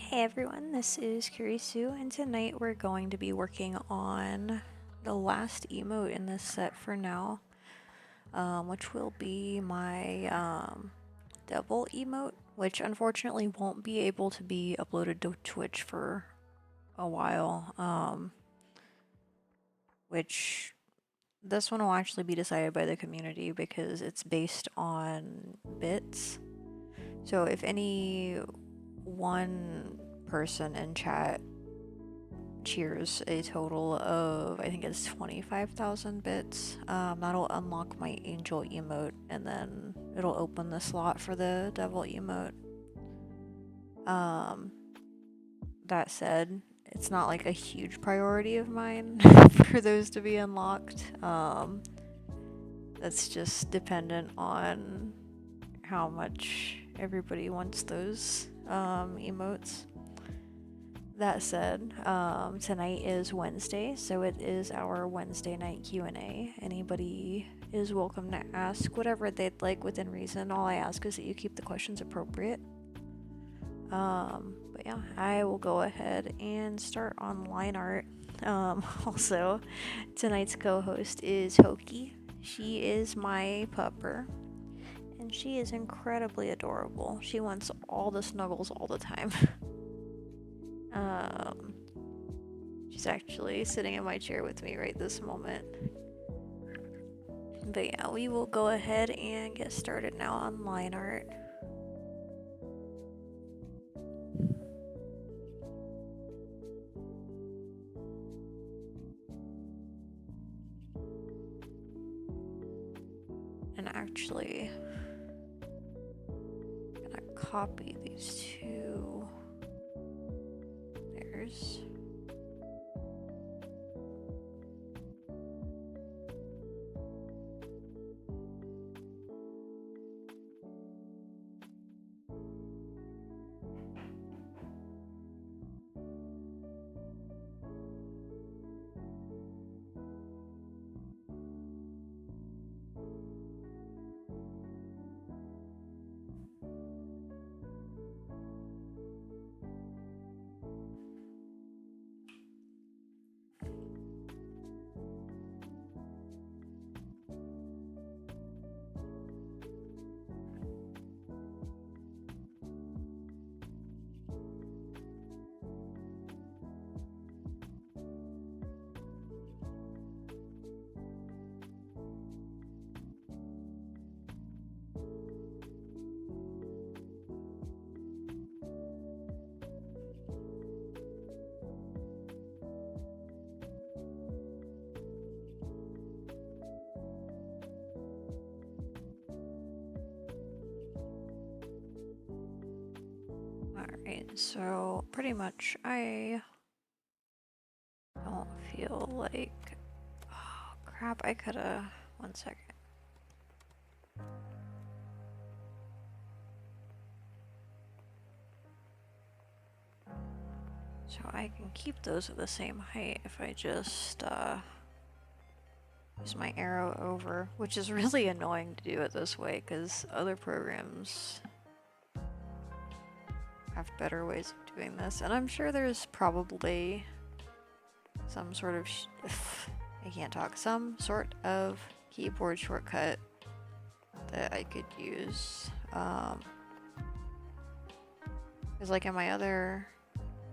Hey everyone, this is Kurisu, and tonight we're going to be working on the last emote in this set for now, which will be my devil emote, which unfortunately won't be able to be uploaded to Twitch for a while, which this one will actually be decided by the community because it's based on bits. So if any one person in chat cheers a total of, I think it's 25,000 bits, that'll unlock my angel emote, and then it'll open the slot for the devil emote. That said, it's not like a huge priority of mine for those to be unlocked. That's just dependent on how much everybody wants those emotes. That said, tonight is Wednesday, so it is our Wednesday night Q&A. Anybody is welcome to ask whatever they'd like within reason. All I ask is that you keep the questions appropriate. But yeah, I will go ahead and start on line art. Also, tonight's co-host is Hoki. She is my pupper, and she is incredibly adorable. She wants all the snuggles all the time. She's actually sitting in my chair with me right this moment. But yeah, we will go ahead and get started now on line art. And actually, I'm gonna copy these two layers. Alright, so pretty much I don't feel like... Oh crap, I coulda... One second. So I can keep those at the same height if I just use my arrow over, which is really annoying to do it this way because other programs have better ways of doing this, and I'm sure there's probably some sort of I can't talk, some sort of keyboard shortcut that I could use. Because like in my other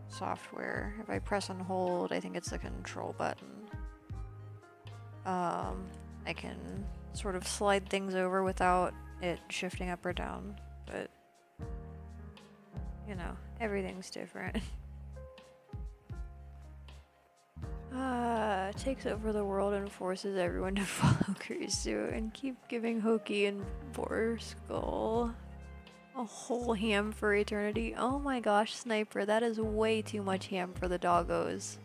software, if I press and hold, I think it's the control button, I can sort of slide things over without it shifting up or down, but you know, everything's different. Takes over the world and forces everyone to follow Kurisu and keep giving Hoki and Borskull a whole ham for eternity. Oh my gosh, Sniper, that is way too much ham for the doggos.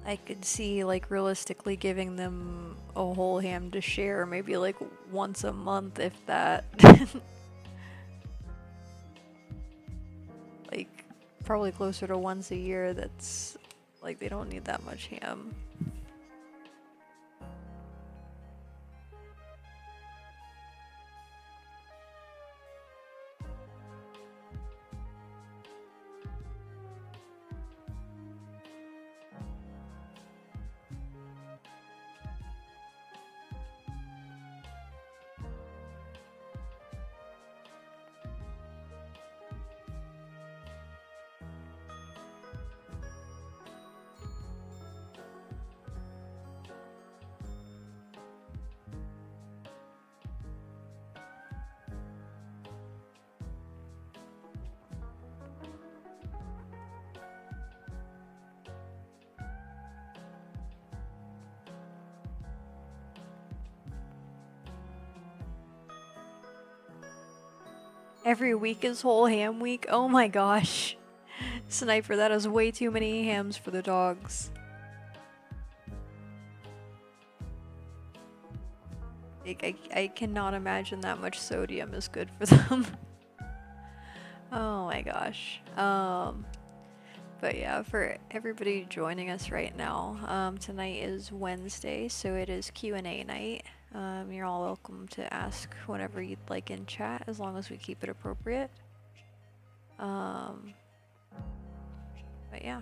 I could see, like, realistically giving them a whole ham to share, maybe like once a month, if that. Like, probably closer to once a year. That's, like, they don't need that much ham. Every week is whole ham week. Oh my gosh. Sniper, that is way too many hams for the dogs. I cannot imagine that much sodium is good for them. Oh my gosh. But yeah, for everybody joining us right now, tonight is Wednesday, so it is Q&A night. You're all welcome to ask whatever you'd like in chat, as long as we keep it appropriate. But yeah.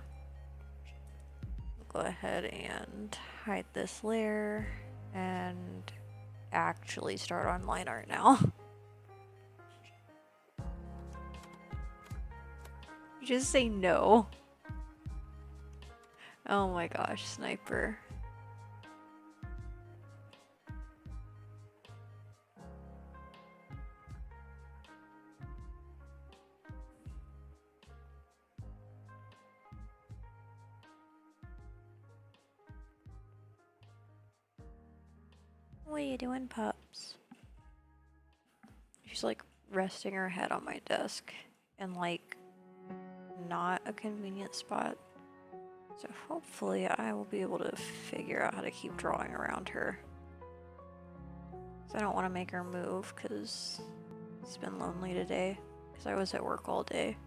Go ahead and hide this layer and actually start on line art now. Just say no. Oh my gosh, Sniper. What are you doing, pups? She's like resting her head on my desk in like not a convenient spot. So hopefully I will be able to figure out how to keep drawing around her. So I don't want to make her move because it's been lonely today because I was at work all day.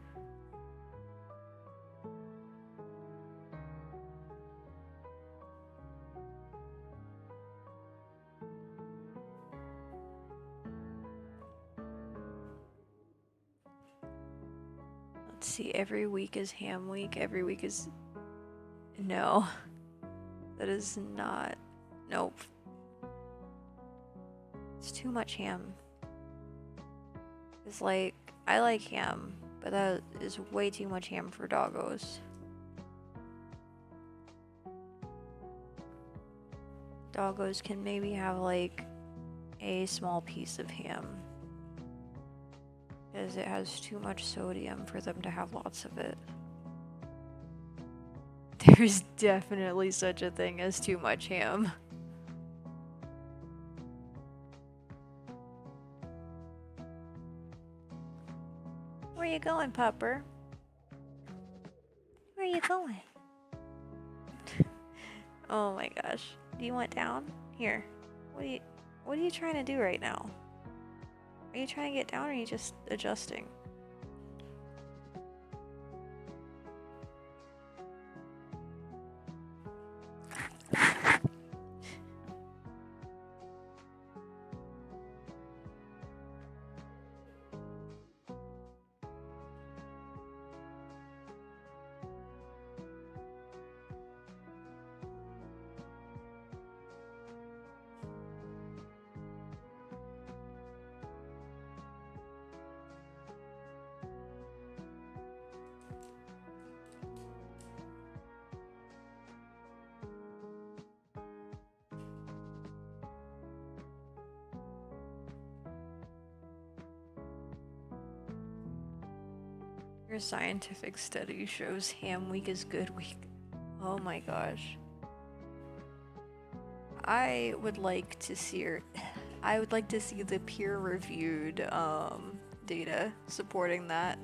Let's see, every week is ham week, every week is... No. That is not... Nope. It's too much ham. It's like, I like ham, but that is way too much ham for doggos. Doggos can maybe have like a small piece of ham, because it has too much sodium for them to have lots of it. There's definitely such a thing as too much ham. Where you going, pupper? Where you going? Oh my gosh. Do you want down? Here. What are you trying to do right now? Are you trying to get down or are you just adjusting? Your scientific study shows ham week is good week. Oh my gosh. I would like to see the peer-reviewed data supporting that.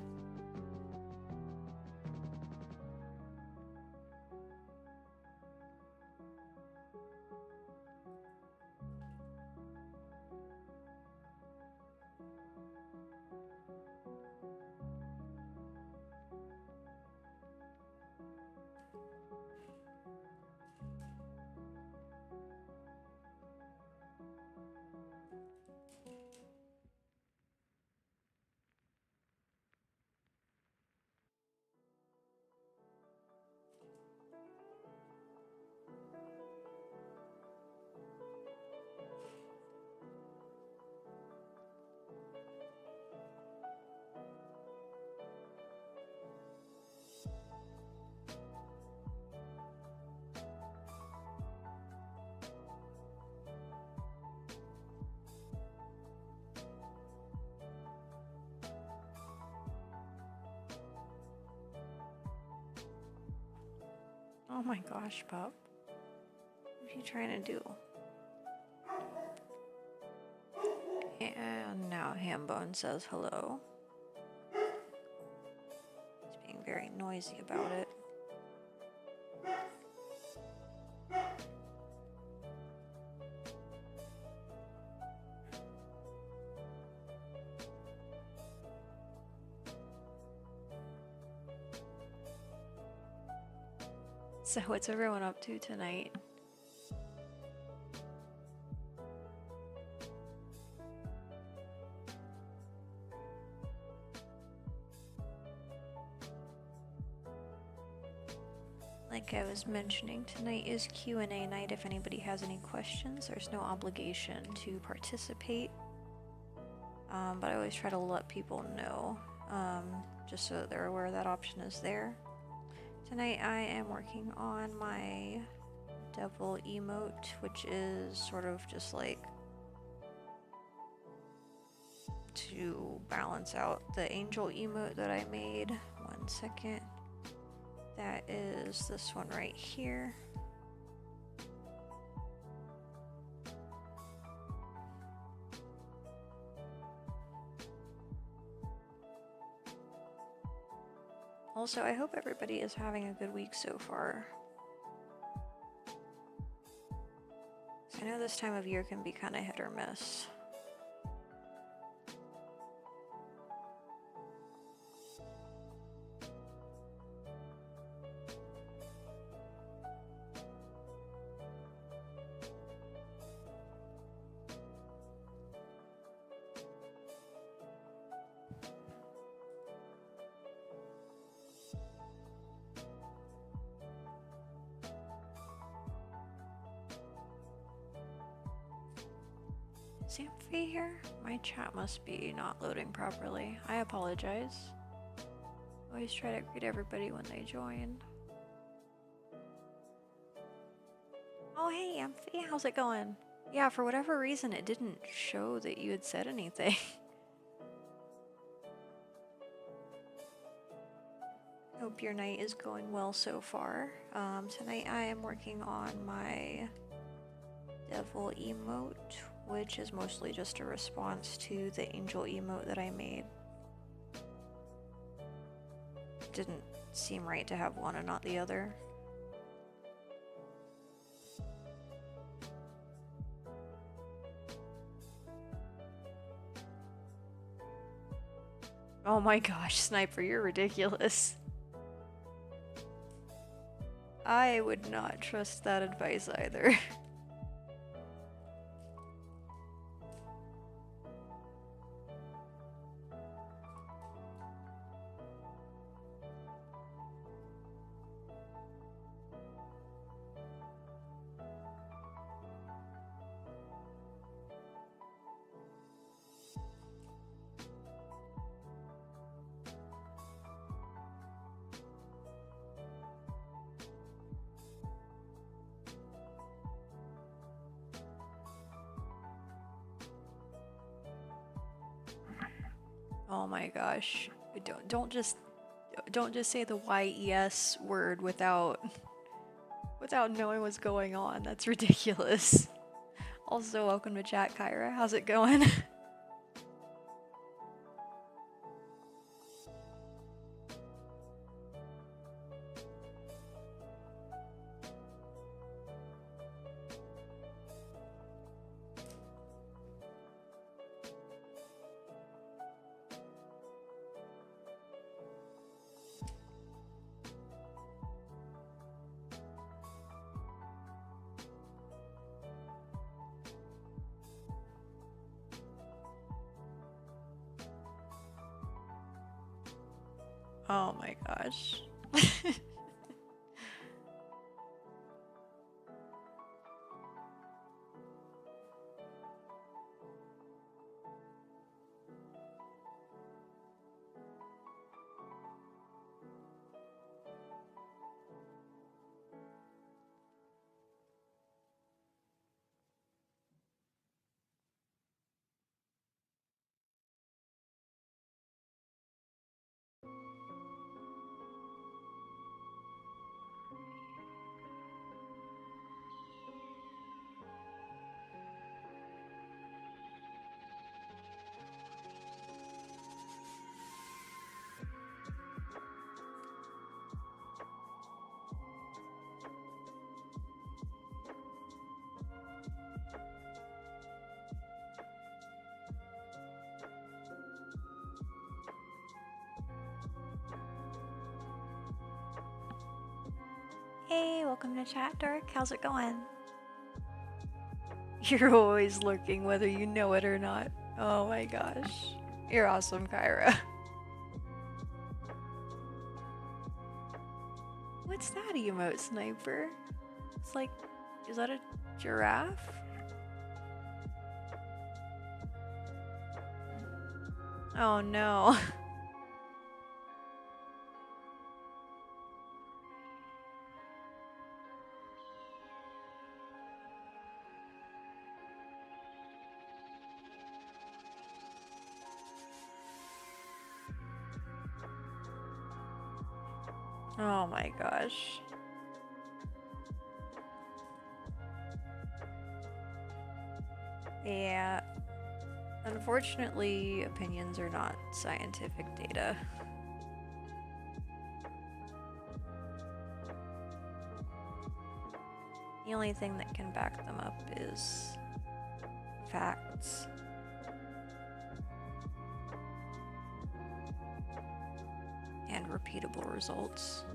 Oh my gosh, pup. What are you trying to do? And now Hambone says hello. noisy about it. So what's everyone up to tonight? Like I was mentioning, tonight is Q&A night. If anybody has any questions, there's no obligation to participate. But I always try to let people know, just so that they're aware that option is there. Tonight I am working on my devil emote, which is sort of just like to balance out the angel emote that I made. 1 second. That is this one right here. Also, I hope everybody is having a good week so far. I know this time of year can be kind of hit or miss. Is Amphi here? My chat must be not loading properly. I apologize. Always try to greet everybody when they join. Oh hey Amphi, how's it going? Yeah, for whatever reason it didn't show that you had said anything. Hope your night is going well so far. Tonight I am working on my devil emote, which is mostly just a response to the angel emote that I made. Didn't seem right to have one and not the other. Oh my gosh, Sniper, you're ridiculous. I would not trust that advice either. Oh my gosh. Don't just say the YES word without knowing what's going on. That's ridiculous. Also, welcome to chat, Kyra. How's it going? Oh my gosh. Hey, welcome to Chat Dork. How's it going? You're always lurking whether you know it or not. Oh my gosh. You're awesome, Kyra. What's that emote, Sniper? It's like, is that a giraffe? Oh no. Oh my gosh. Yeah. Unfortunately, opinions are not scientific data. The only thing that can back them up is facts. And repeatable results.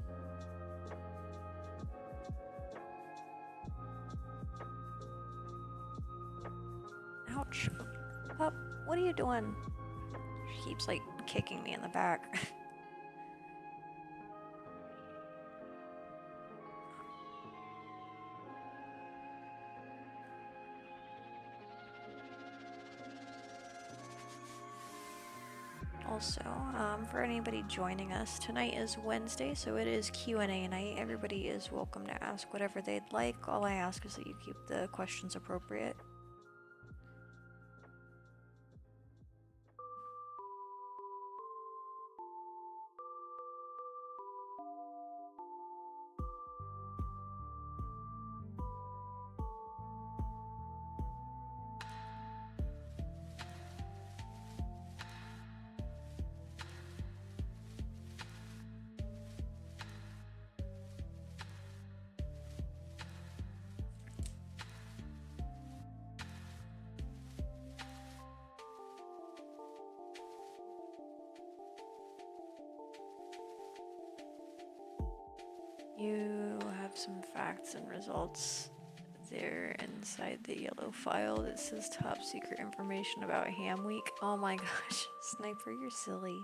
Ouch. Pup, what are you doing? She keeps like kicking me in the back. Also, for anybody joining us, tonight is Wednesday, so it is Q&A night. Everybody is welcome to ask whatever they'd like. All I ask is that you keep the questions appropriate. You have some facts and results there inside the yellow file that says top secret information about Ham Week. Oh my gosh, Sniper, you're silly.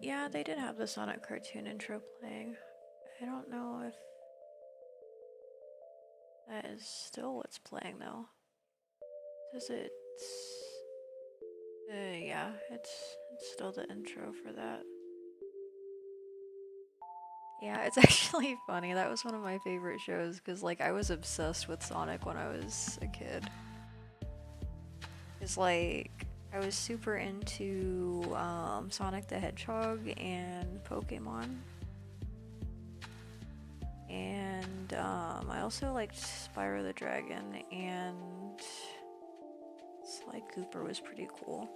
Yeah, they did have the Sonic cartoon intro playing. I don't know if that is still what's playing though. Says it's yeah, it's still the intro for that. Yeah, it's actually funny. That was one of my favorite shows because like I was obsessed with Sonic when I was a kid. It's like I was super into Sonic the Hedgehog and Pokemon. And I also liked Spyro the Dragon, and Sly Cooper was pretty cool.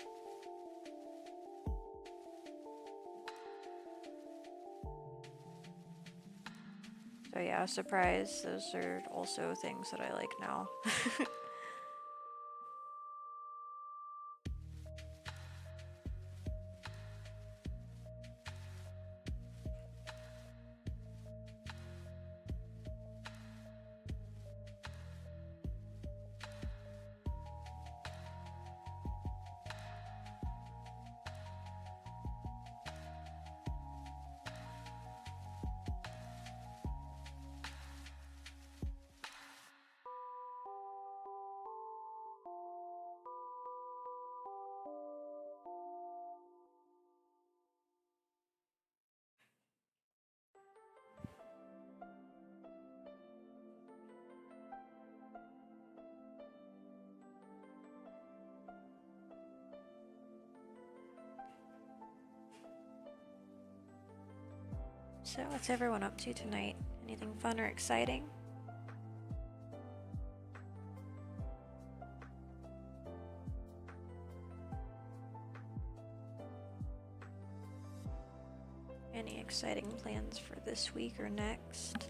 So yeah, surprise, those are also things that I like now. So, what's everyone up to tonight? Anything fun or exciting? Any exciting plans for this week or next?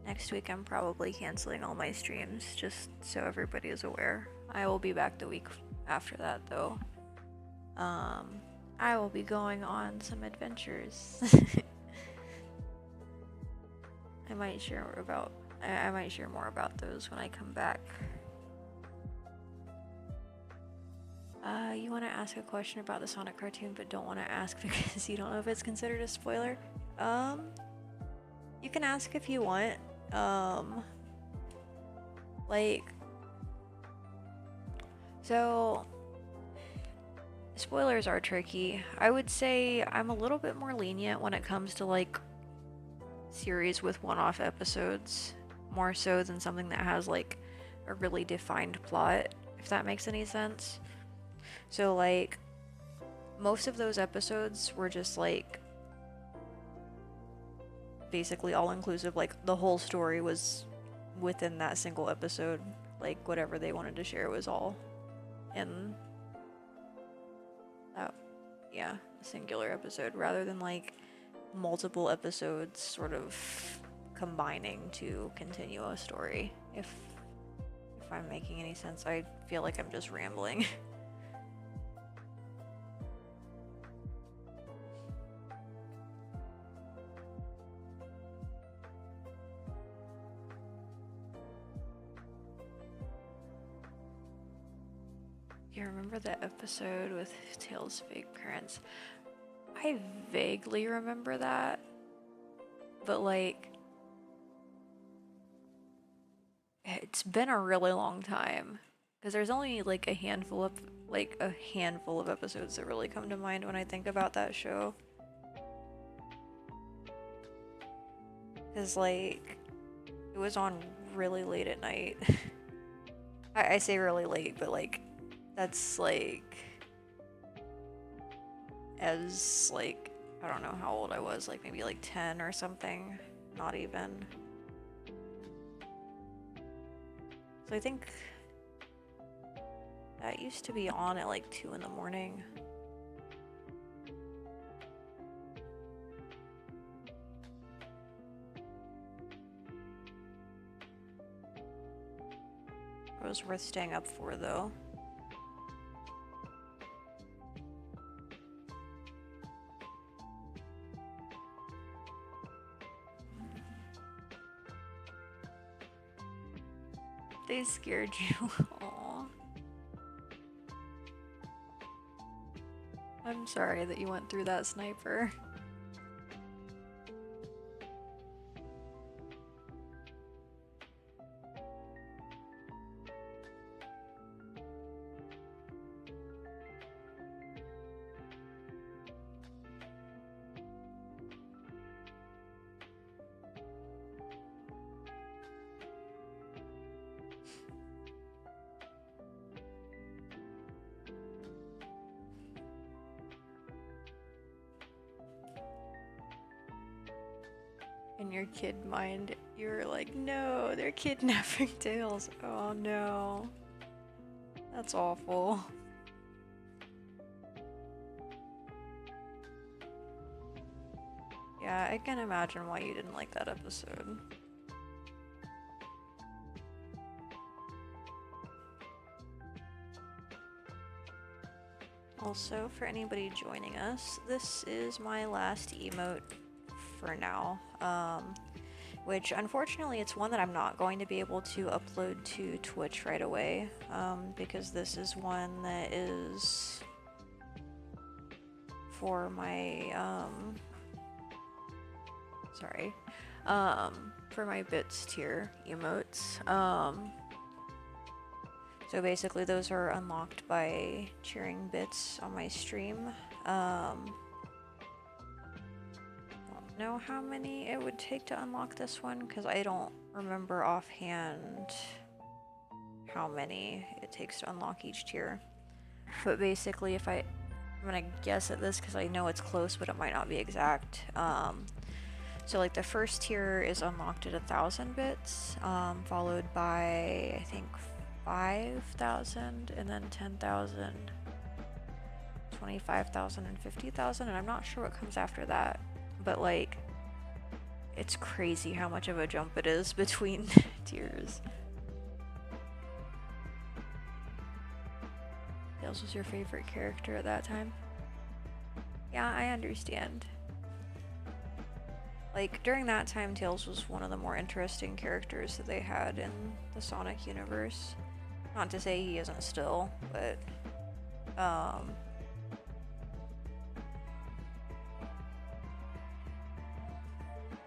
Next week I'm probably canceling all my streams, just so everybody is aware. I will be back the week after that though. I will be going on some adventures. I might share more about those when I come back. You want to ask a question about the Sonic cartoon but don't want to ask because you don't know if it's considered a spoiler? You can ask if you want. So spoilers are tricky. I would say I'm a little bit more lenient when it comes to like series with one-off episodes, more so than something that has like a really defined plot, if that makes any sense. So like most of those episodes were just like basically all inclusive, like the whole story was within that single episode, like whatever they wanted to share was all in that, yeah, a singular episode, rather than like multiple episodes sort of combining to continue a story. If I'm making any sense, I feel like I'm just rambling. You remember that episode with Tails' fake parents? I vaguely remember that, but like it's been a really long time because there's only like a handful of episodes that really come to mind when I think about that show. Because like it was on really late at night. I say really late, but like that's like as like I don't know how old I was, like maybe like 10 or something, not even. So I think that used to be on at like 2 in the morning. It was worth staying up for though. They scared you. Aww. I'm sorry that you went through that, Sniper. In your kid mind, you're like, no, they're kidnapping Tails. Oh no. That's awful. Yeah, I can imagine why you didn't like that episode. Also, for anybody joining us, this is my last emote for now, which unfortunately it's one that I'm not going to be able to upload to Twitch right away, because this is one that is for my for my bits tier emotes. So basically those are unlocked by cheering bits on my stream. Don't know how many it would take to unlock this one because I don't remember offhand how many it takes to unlock each tier. But basically I'm gonna guess at this because I know it's close but it might not be exact. So like the first tier is unlocked at 1,000 bits, followed by I think 5,000, and then 10,000, 25,000, and 50,000, and I'm not sure what comes after that, but like it's crazy how much of a jump it is between tiers. Tails was your favorite character at that time? Yeah, I understand. Like, during that time, Tails was one of the more interesting characters that they had in the Sonic universe. Not to say he isn't still, but, I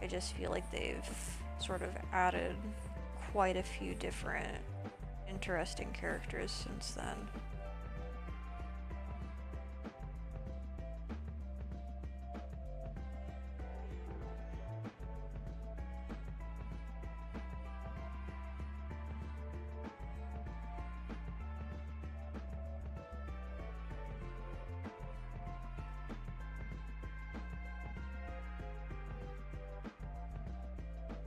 just feel like they've sort of added quite a few different interesting characters since then.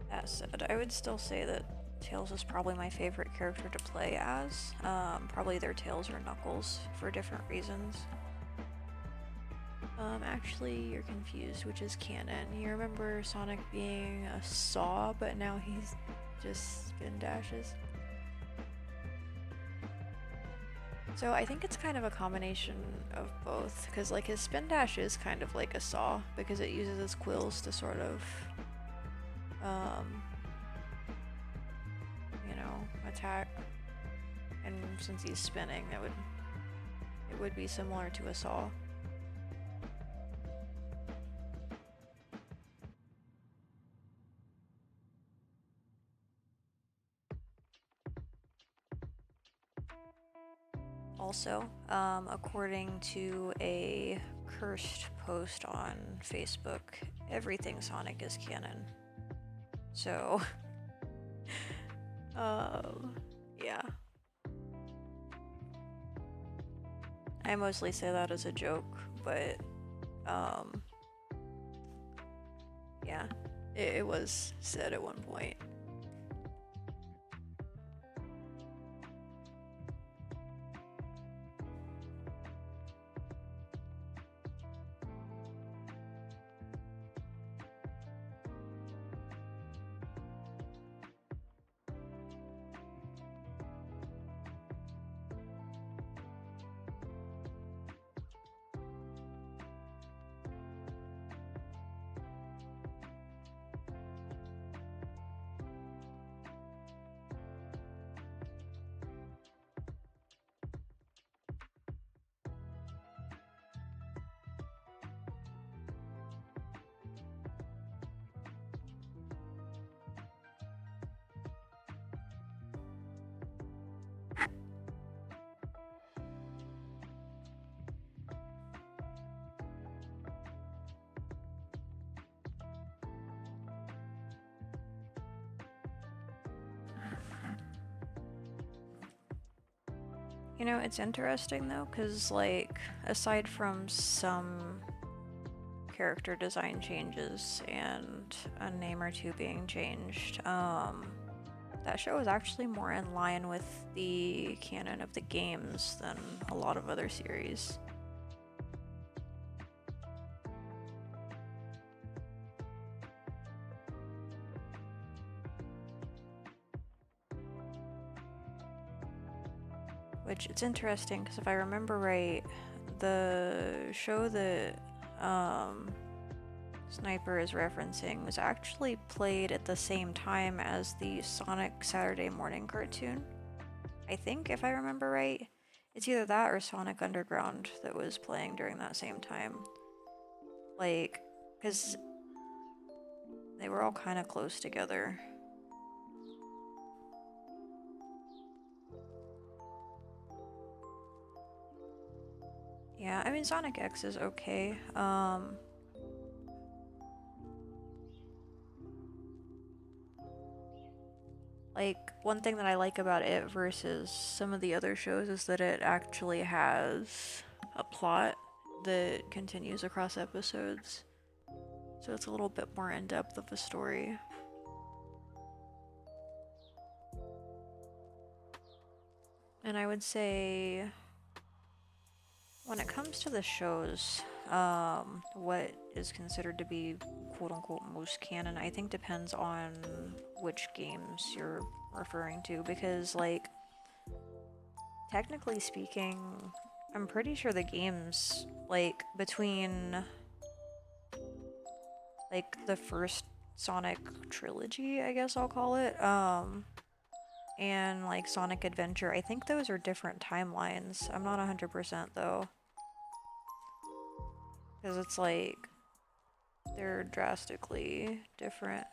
That said, I would still say that Tails is probably my favorite character to play as. Probably either Tails or Knuckles for different reasons. Actually, you're confused, which is canon. You remember Sonic being a saw, but now he's just spin dashes. So I think it's kind of a combination of both, because like his spin dash is kind of like a saw, because it uses its quills to sort of, you know, attack. And since he's spinning, it would be similar to a saw. Also, according to a cursed post on Facebook, everything Sonic is canon. So, yeah. I mostly say that as a joke, but, yeah, it was said at one point. You know, it's interesting though, because like, aside from some character design changes and a name or two being changed, that show is actually more in line with the canon of the games than a lot of other series. Which, it's interesting, because if I remember right, the show that Sniper is referencing was actually played at the same time as the Sonic Saturday morning cartoon. I think, if I remember right. It's either that or Sonic Underground that was playing during that same time. Like, because they were all kind of close together. Yeah, I mean, Sonic X is okay. Like, one thing that I like about it versus some of the other shows is that it actually has a plot that continues across episodes. So it's a little bit more in depth of a story. And I would say, when it comes to the shows, what is considered to be quote-unquote most canon, I think depends on which games you're referring to, because, like, technically speaking, I'm pretty sure the games, like, between, like, the first Sonic trilogy, I guess I'll call it, and, like, Sonic Adventure, I think those are different timelines. I'm not 100% though. Because it's like, they're drastically different.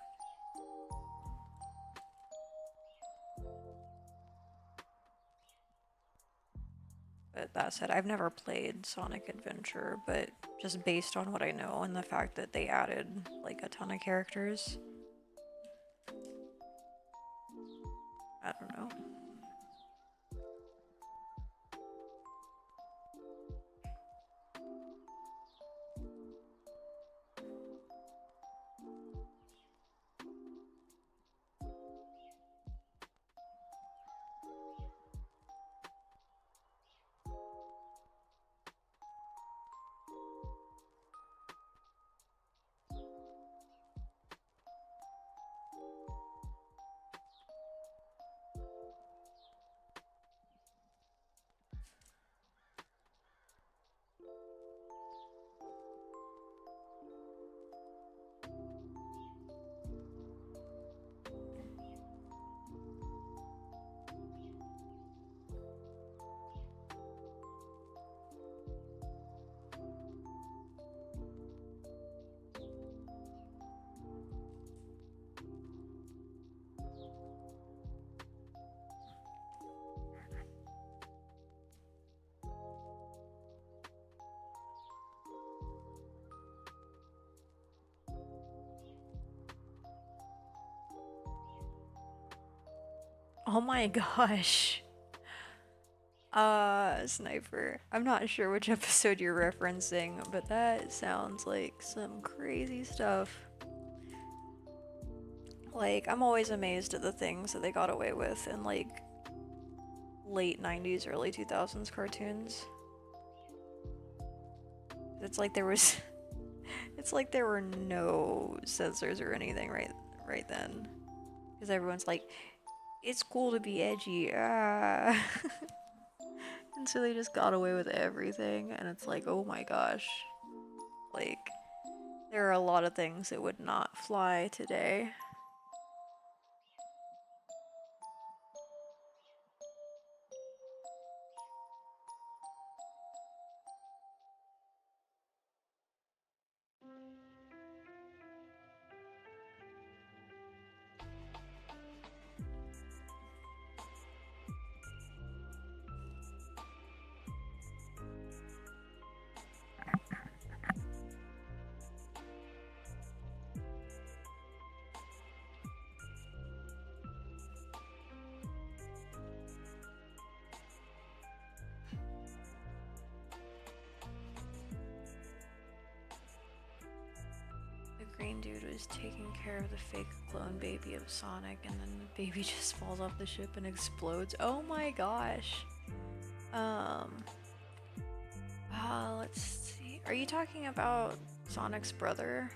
But that said, I've never played Sonic Adventure, but just based on what I know and the fact that they added like a ton of characters, I don't know. Oh my gosh. Sniper. I'm not sure which episode you're referencing, but that sounds like some crazy stuff. Like, I'm always amazed at the things that they got away with in, like, late 90s, early 2000s cartoons. It's like there was... it's like there were no censors or anything right then. Because everyone's like, it's cool to be edgy, ah. And so they just got away with everything, and it's like, oh my gosh. Like, there are a lot of things that would not fly today. The green dude was taking care of the fake clone baby of Sonic, and then the baby just falls off the ship and explodes. Oh my gosh. Let's see. Are you talking about Sonic's brother?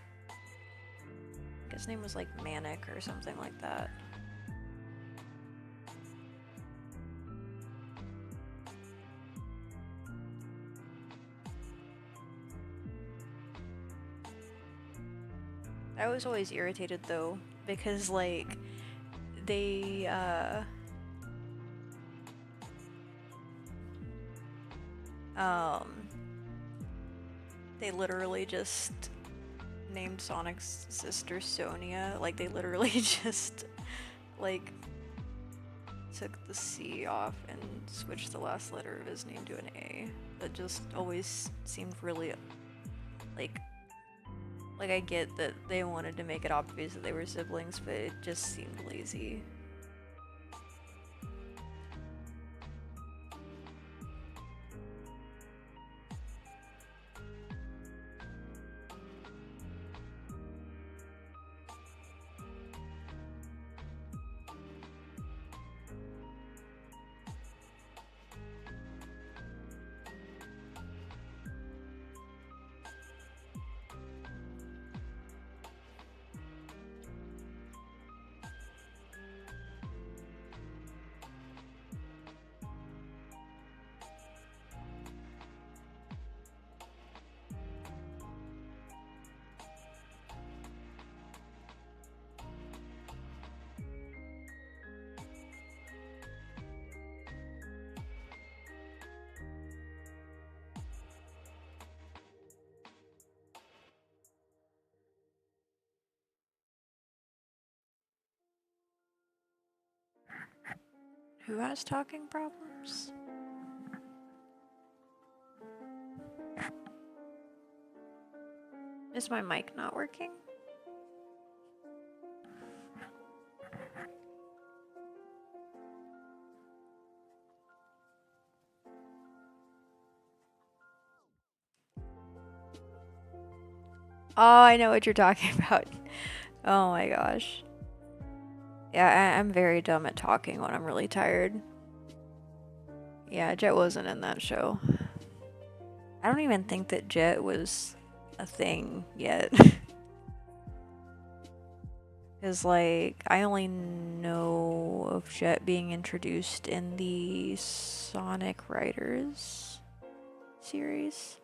His name was like Manic or something like that. I was always irritated though, because like, they, they literally just named Sonic's sister Sonia. Like, they literally just, like, took the C off and switched the last letter of his name to an A. That just always seemed really, like I get that they wanted to make it obvious that they were siblings, but it just seemed lazy. Who has talking problems? Is my mic not working? Oh, I know what you're talking about. Oh my gosh. Yeah, I'm very dumb at talking when I'm really tired. Yeah, Jet wasn't in that show. I don't even think that Jet was a thing yet. Because, like, I only know of Jet being introduced in the Sonic Riders series.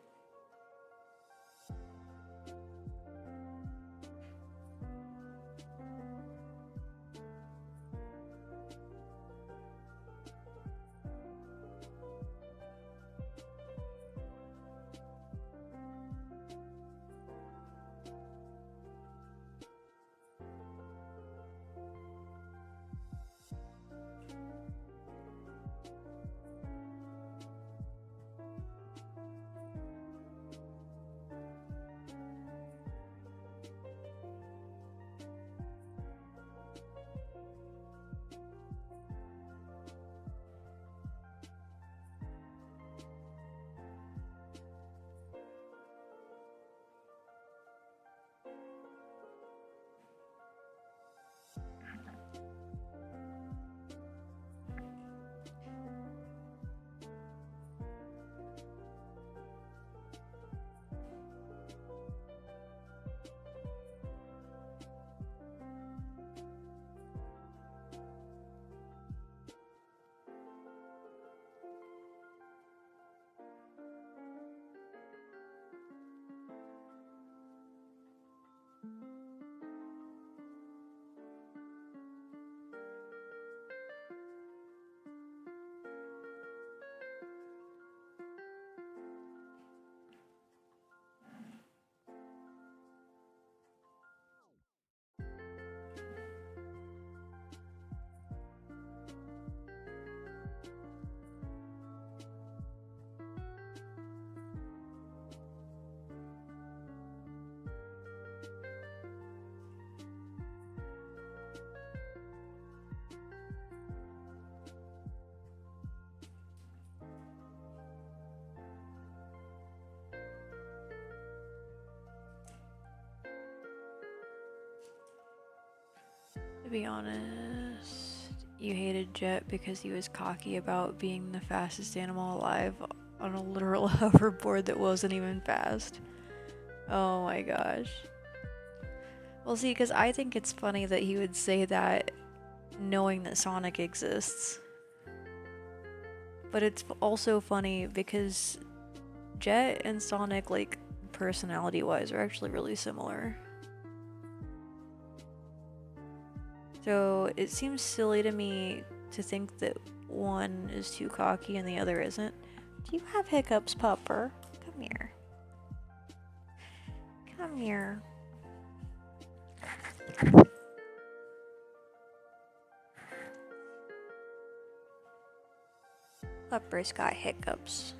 To be honest, you hated Jet because he was cocky about being the fastest animal alive on a literal hoverboard that wasn't even fast. Oh my gosh. Well, see, because I think it's funny that he would say that knowing that Sonic exists. But it's also funny because Jet and Sonic, like, personality-wise, are actually really similar. So it seems silly to me to think that one is too cocky and the other isn't. Do you have hiccups, pupper? Come here. Come here. Pupper's got hiccups.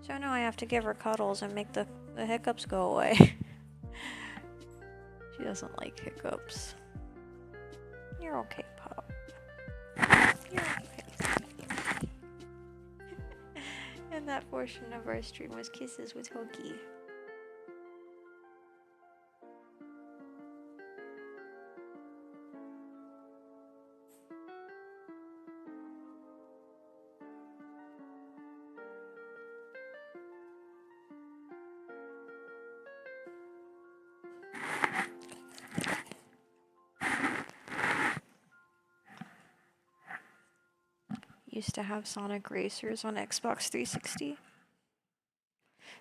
So now I have to give her cuddles and make the hiccups go away. She doesn't like hiccups. You're okay, pup. You're okay. And that portion of our stream was kisses with Hokey. Used to have Sonic Racers on Xbox 360.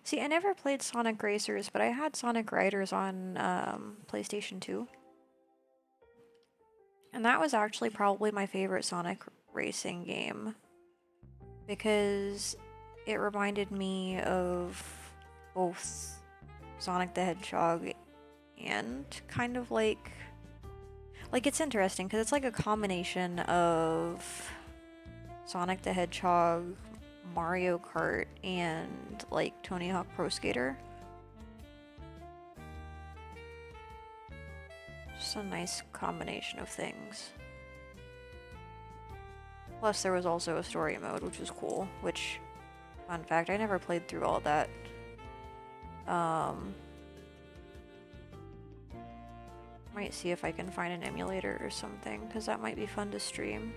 See, I never played Sonic Racers, but I had Sonic Riders on PlayStation 2. And that was actually probably my favorite Sonic racing game. Because it reminded me of both Sonic the Hedgehog and kind of like... Like, it's interesting, because it's like a combination of Sonic the Hedgehog, Mario Kart, and like Tony Hawk Pro Skater. Just a nice combination of things. Plus there was also a story mode, which was cool, which, fun fact, I never played through all that. Might see if I can find an emulator or something, because that might be fun to stream.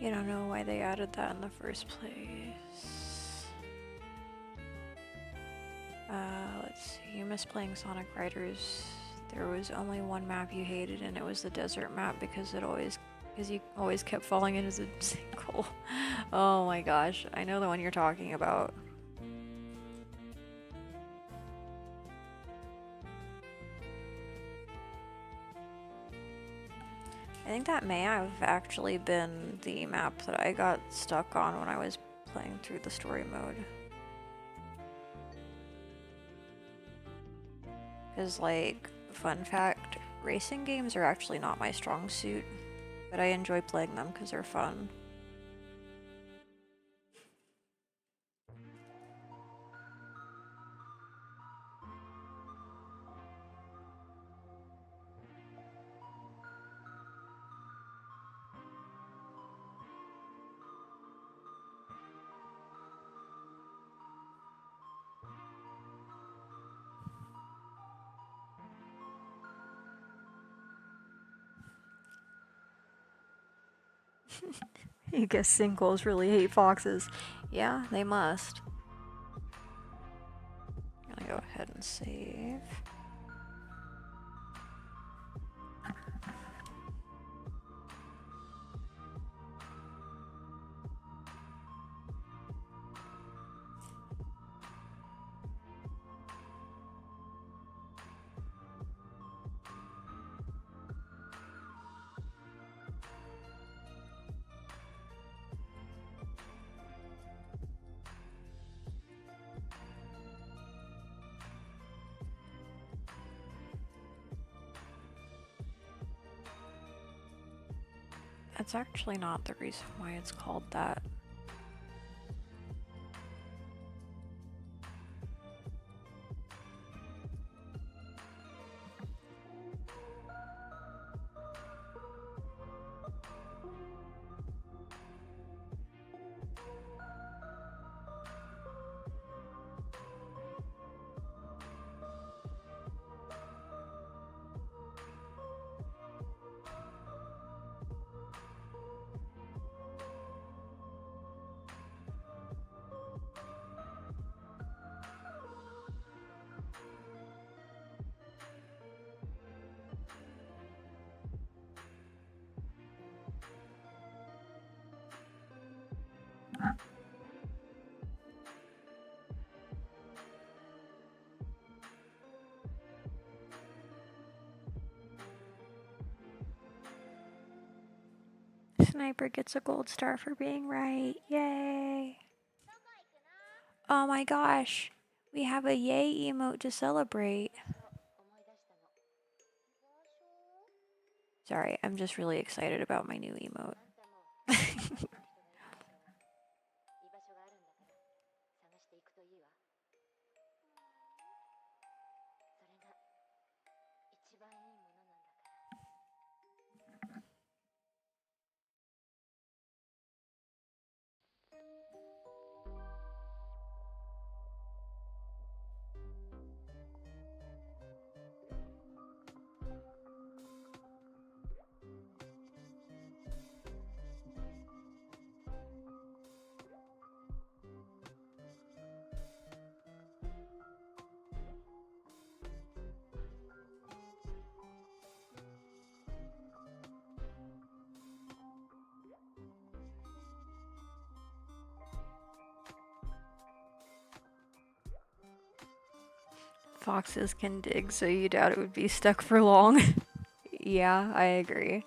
You don't know why they added that in the first place. Let's see, you miss playing Sonic Riders. There was only one map you hated, and it was the desert map because you always kept falling into the sinkhole. Oh my gosh, I know the one you're talking about. I think that may have actually been the map that I got stuck on when I was playing through the story mode. Because, like, fun fact, racing games are actually not my strong suit, but I enjoy playing them because they're fun. You guess sinkholes really hate foxes. Yeah, they must. I'm gonna go ahead and save. That's actually not the reason why it's called that. Sniper gets a gold star for being right. Yay! Oh my gosh! We have a yay emote to celebrate. Sorry, I'm just really excited about my new emote. Foxes can dig, so you doubt it would be stuck for long. Yeah, I agree.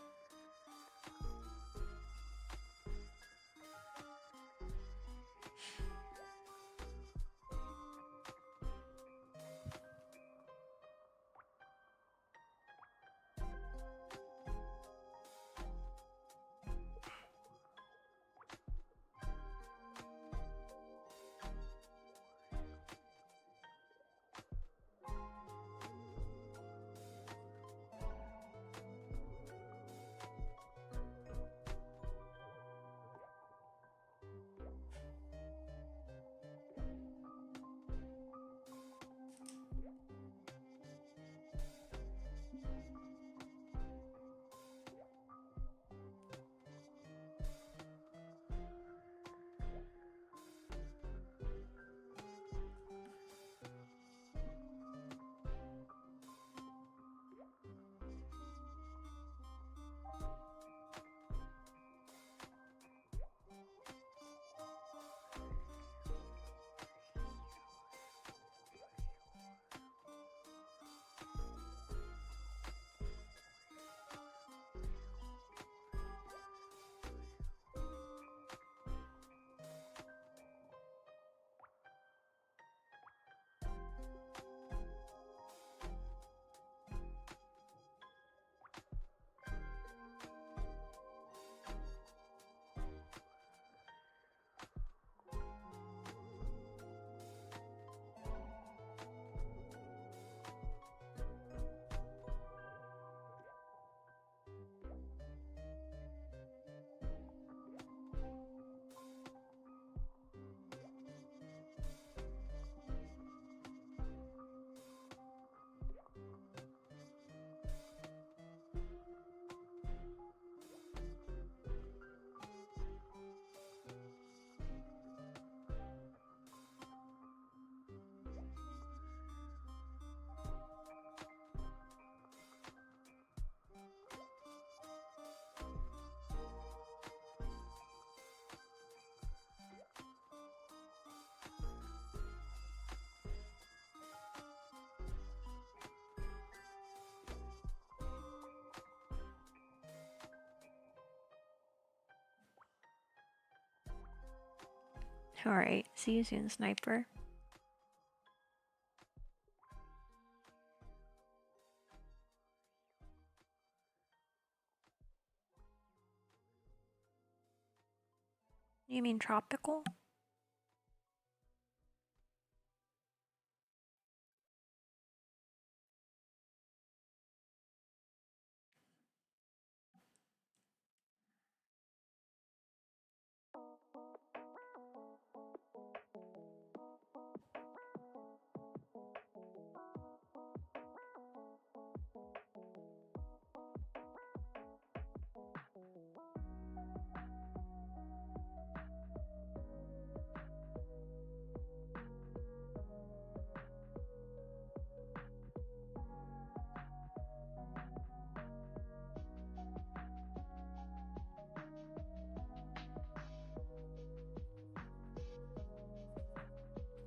Alright, see you soon, Sniper. You mean tropical?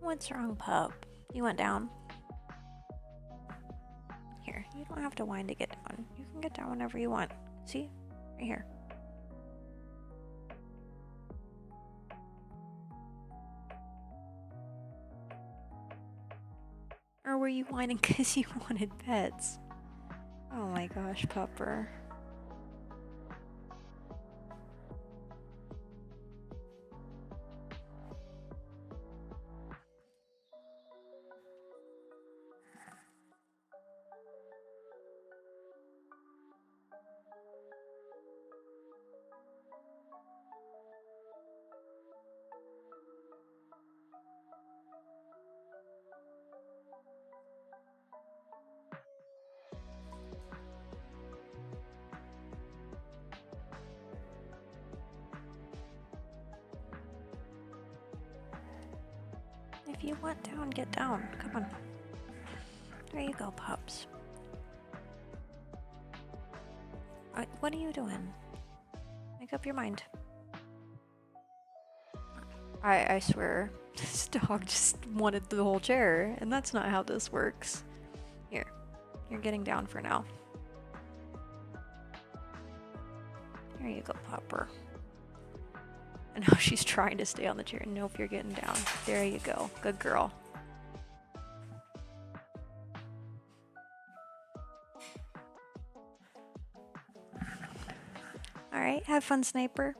What's wrong, pup? You went down? Here, you don't have to whine to get down. You can get down whenever you want. See? Right here. Or were you whining because you wanted pets? Oh my gosh, pupper. If you want down, get down. Come on. There you go, pups. What are you doing? Make up your mind. I swear, This dog just wanted the whole chair, and that's not how this works. Here, you're getting down for now. There you go, Popper. And now she's trying to stay on the chair. Nope, you're getting down. There you go. Good girl. Alright, have fun, Sniper.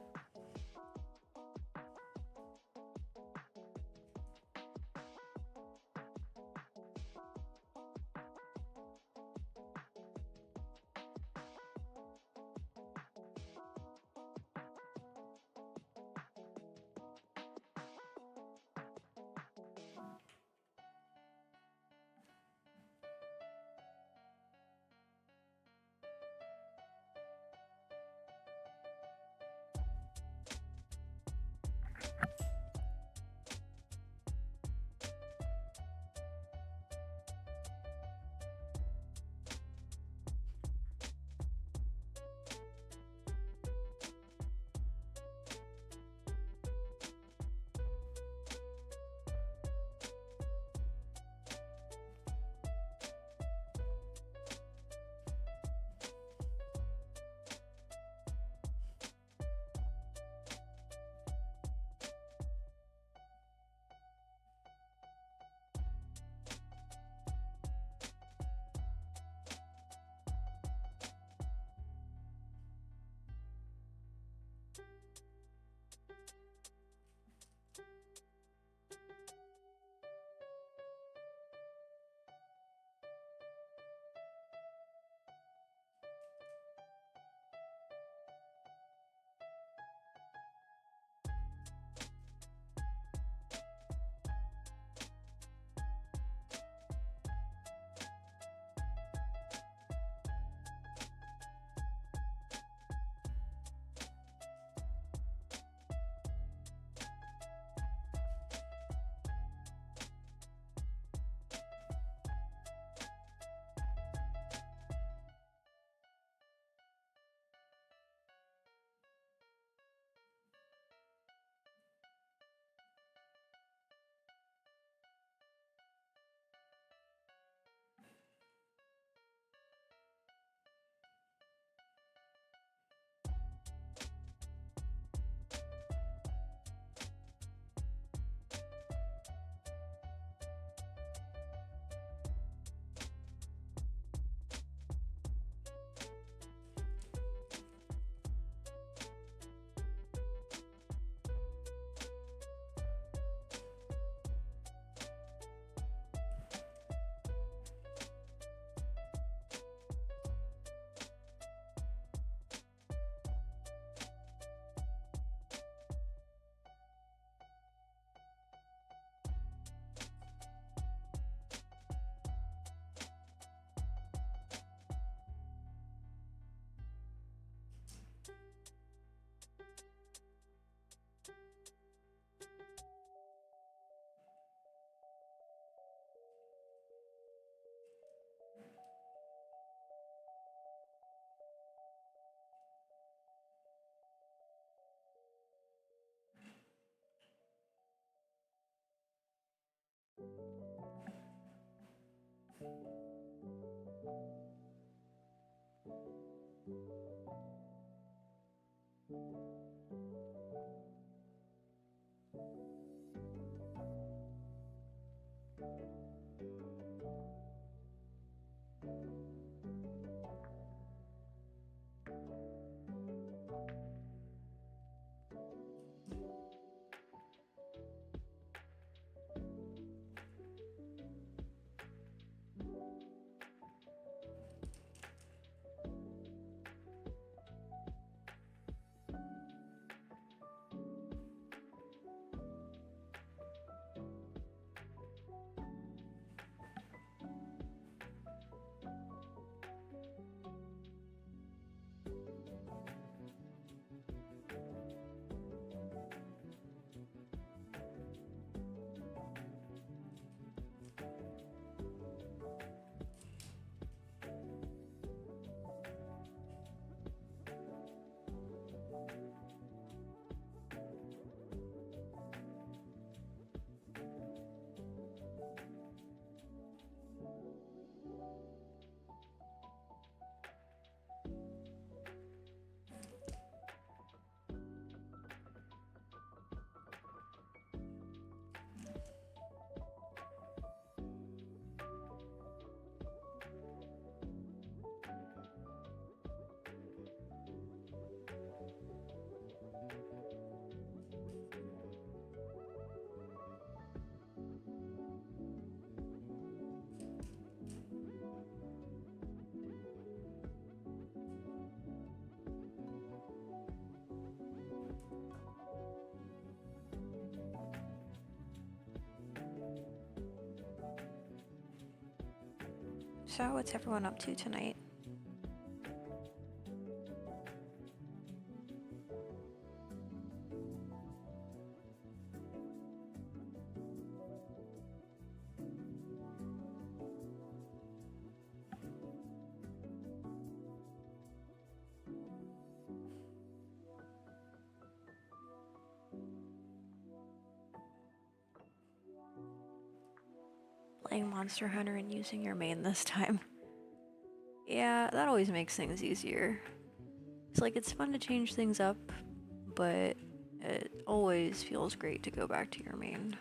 So, what's everyone up to tonight? Playing Monster Hunter and using your main this time. Yeah, that always makes things easier. It's like, it's fun to change things up, but it always feels great to go back to your main.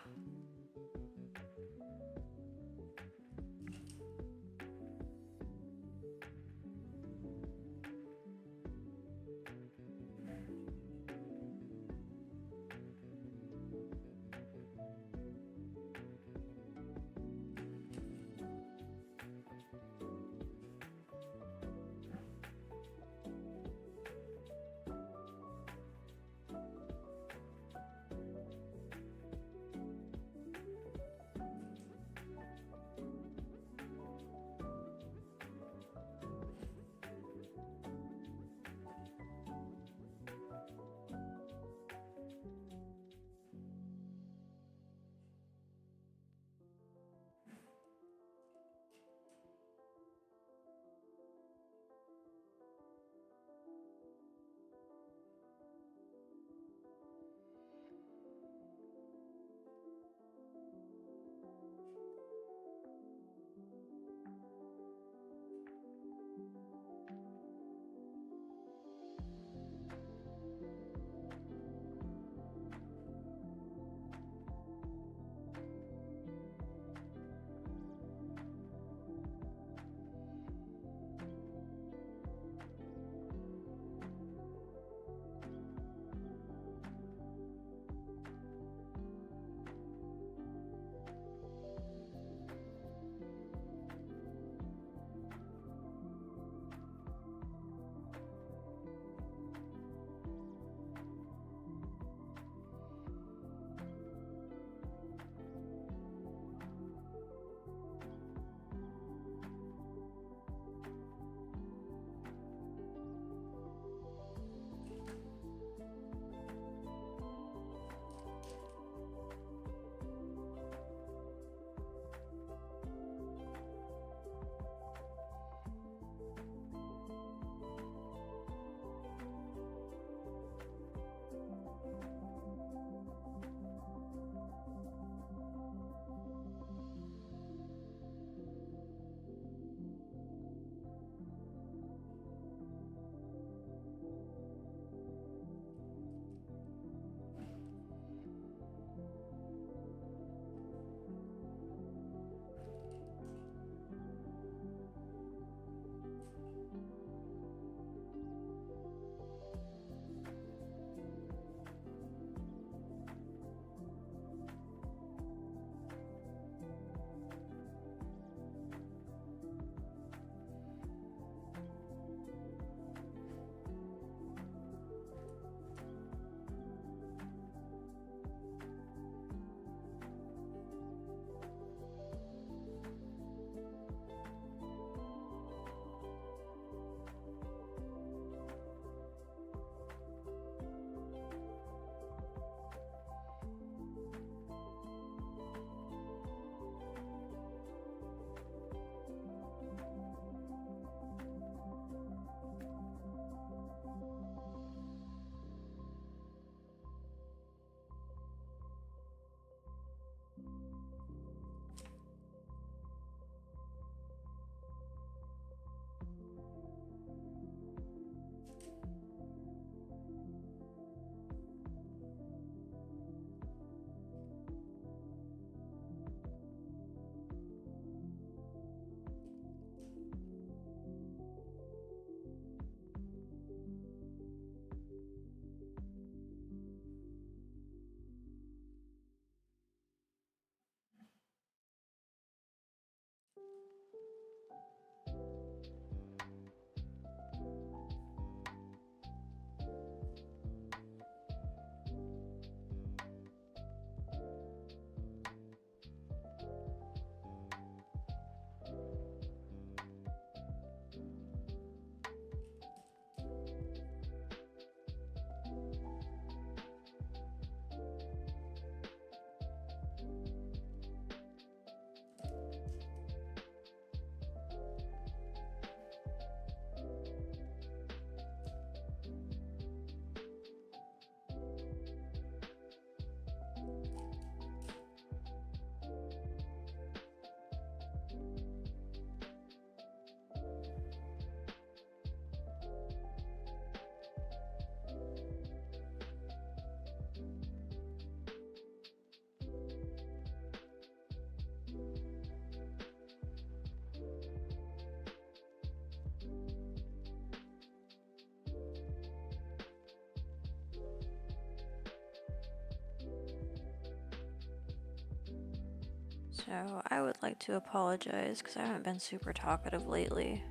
So I would like to apologize because I haven't been super talkative lately.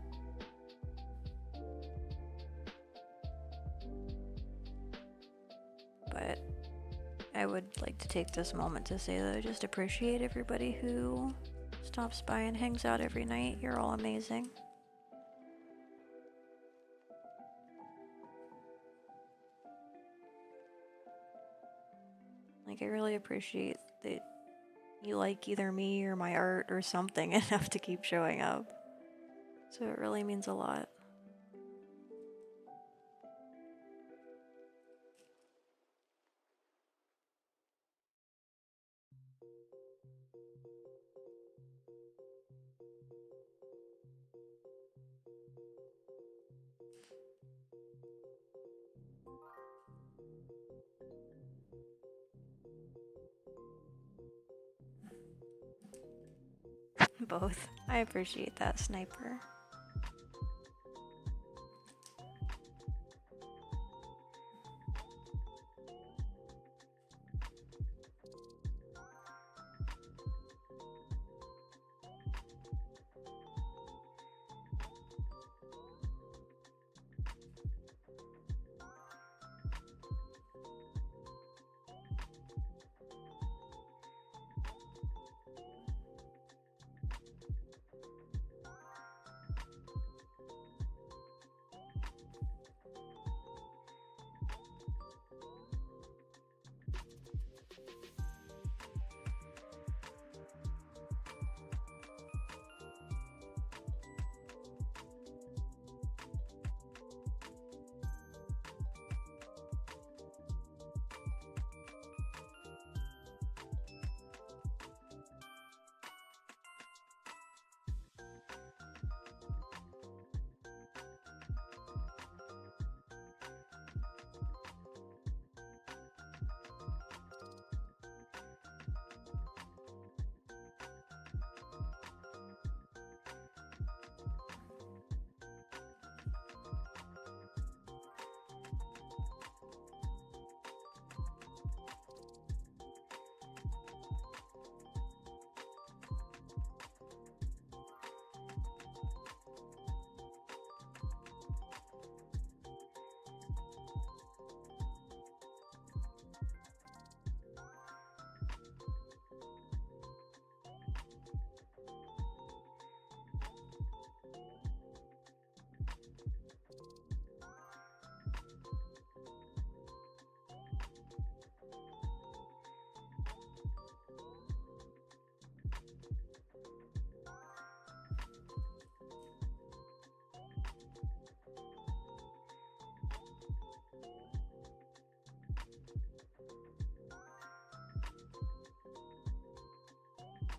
But I would like to take this moment to say that I just appreciate everybody who stops by and hangs out every night. You're all amazing. Like, I really appreciate that you like either me or my art or something enough to keep showing up. So it really means a lot. Both. I appreciate that, Sniper.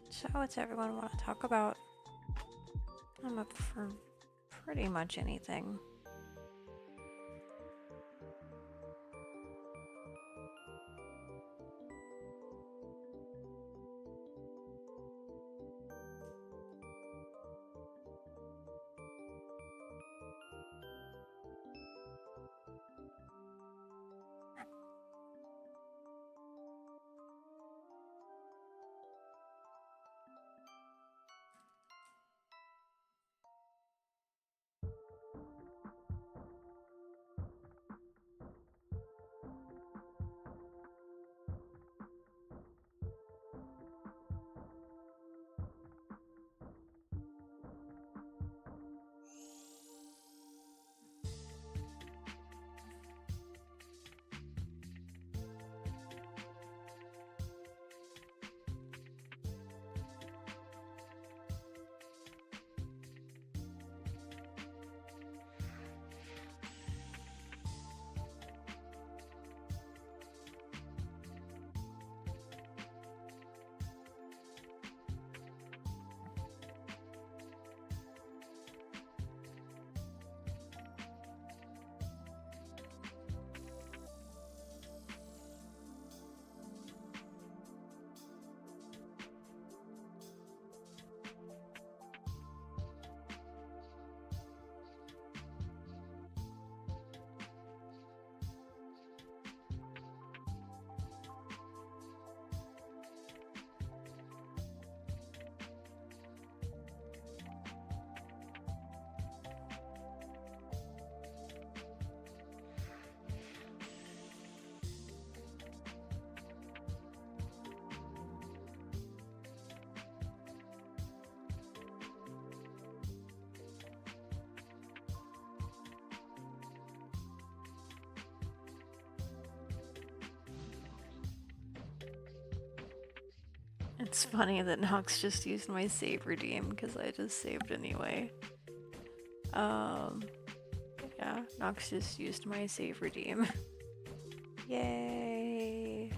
So what's everyone want to talk about? I'm up for pretty much anything. It's funny that Nox just used my save redeem because I just saved anyway. Yeah, Nox just used my save redeem. Yay!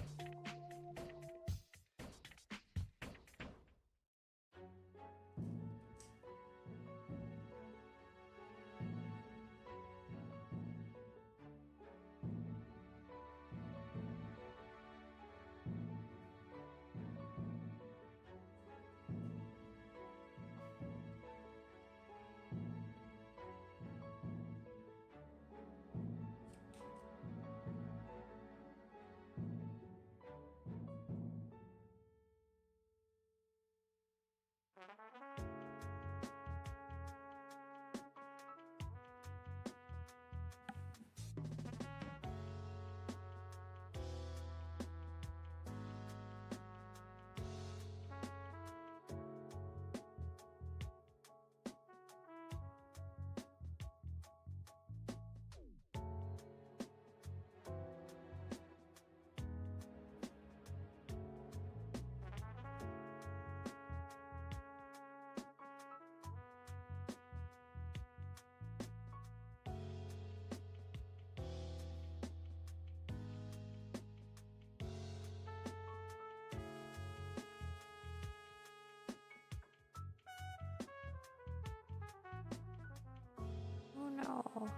Oh no.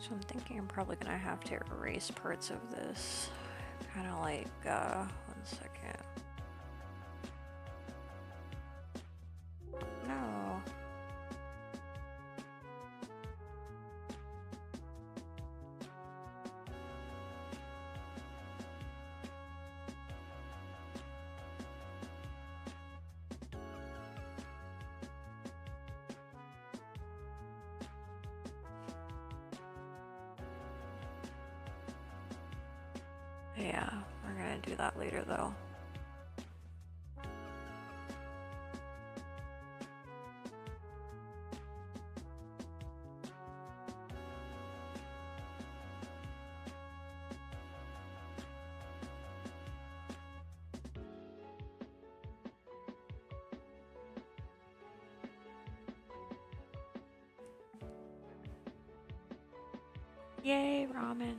So I'm thinking I'm probably gonna have to erase parts of this. Kind of like, 1 second. No. Yeah, we're gonna do that later though. Yay, ramen.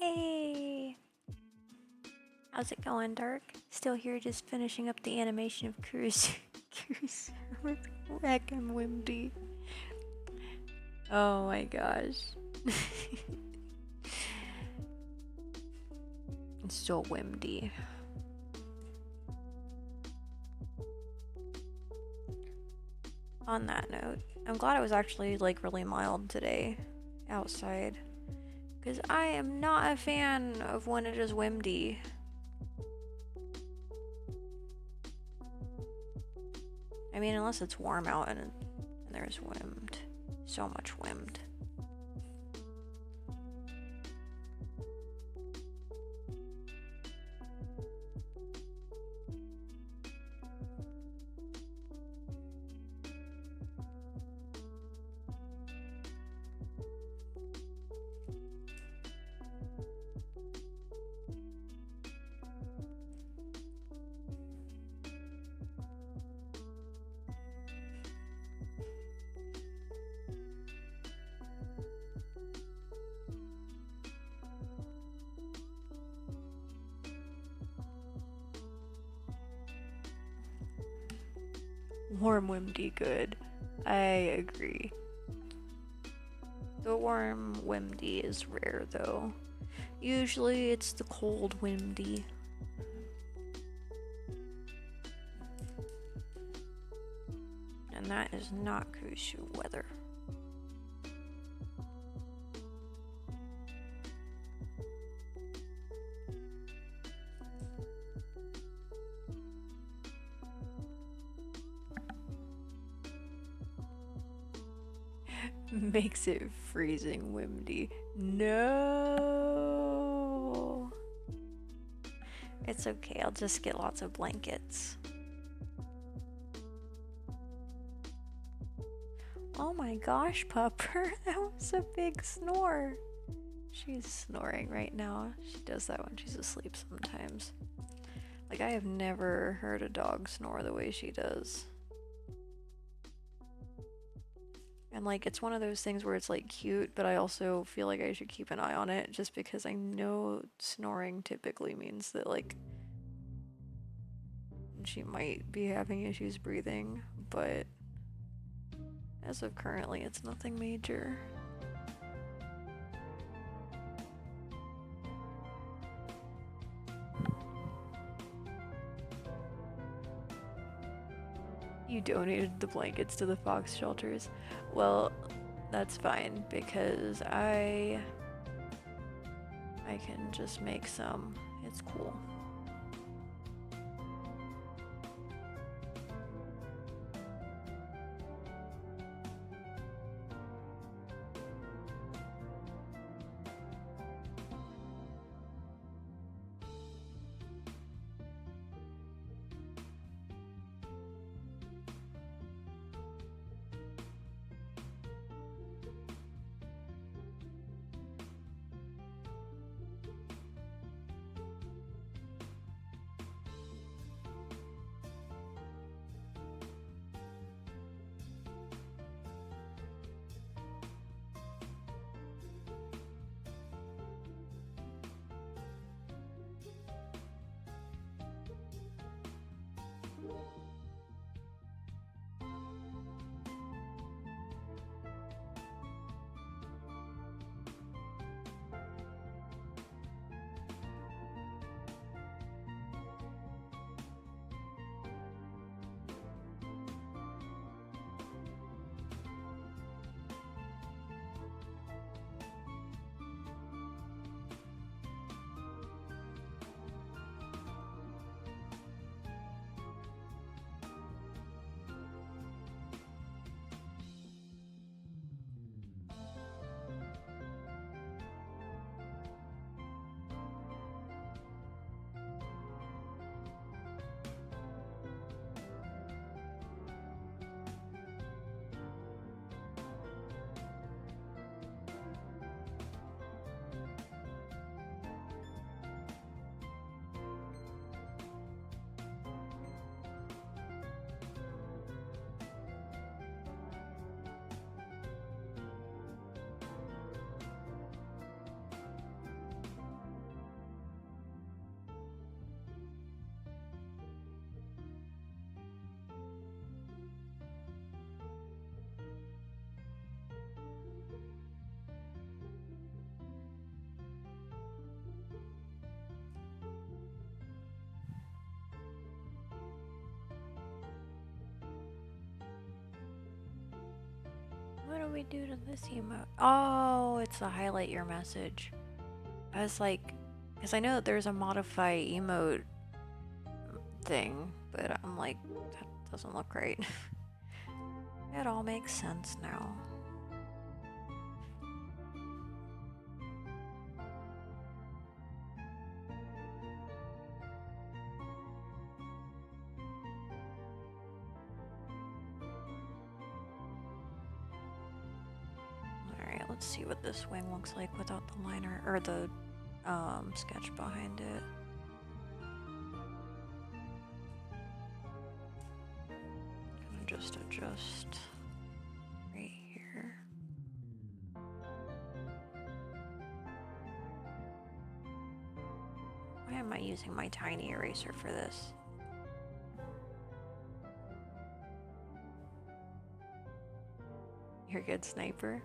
Hey! How's it going, Dark? Still here just finishing up the animation of Kurisu with Wreck and Wimdy. Oh my gosh. It's so Wimdy. On that note, I'm glad it was actually like really mild today outside. Because I am not a fan of when it is windy. I mean, unless it's warm out and there's wind. So much wind. Warm, windy, good. I agree. The warm, windy is rare though. Usually it's the cold, windy. And that is not Kyushu weather. Makes it freezing windy. No. It's okay, I'll just get lots of blankets. Oh my gosh, Pupper, that was a big snore. She's snoring right now. She does that when she's asleep sometimes. Like, I have never heard a dog snore the way she does. And like, it's one of those things where it's like cute, but I also feel like I should keep an eye on it just because I know snoring typically means that like she might be having issues breathing, but as of currently, it's nothing major. You donated the blankets to the fox shelters. Well, that's fine because I can just make some. It's cool. do we do to this emote? Oh, it's the highlight your message. I was like, because I know that there's a modify emote thing, but I'm like, that doesn't look right. It all makes sense now. Alright, let's see what this wing looks like without the liner, or the sketch behind it. Gonna just adjust right here. Why am I using my tiny eraser for this? You're a good sniper.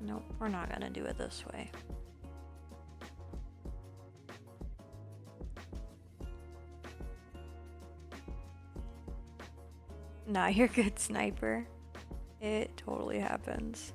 Nope, we're not gonna do it this way. Nah, you're a good sniper. It totally happens.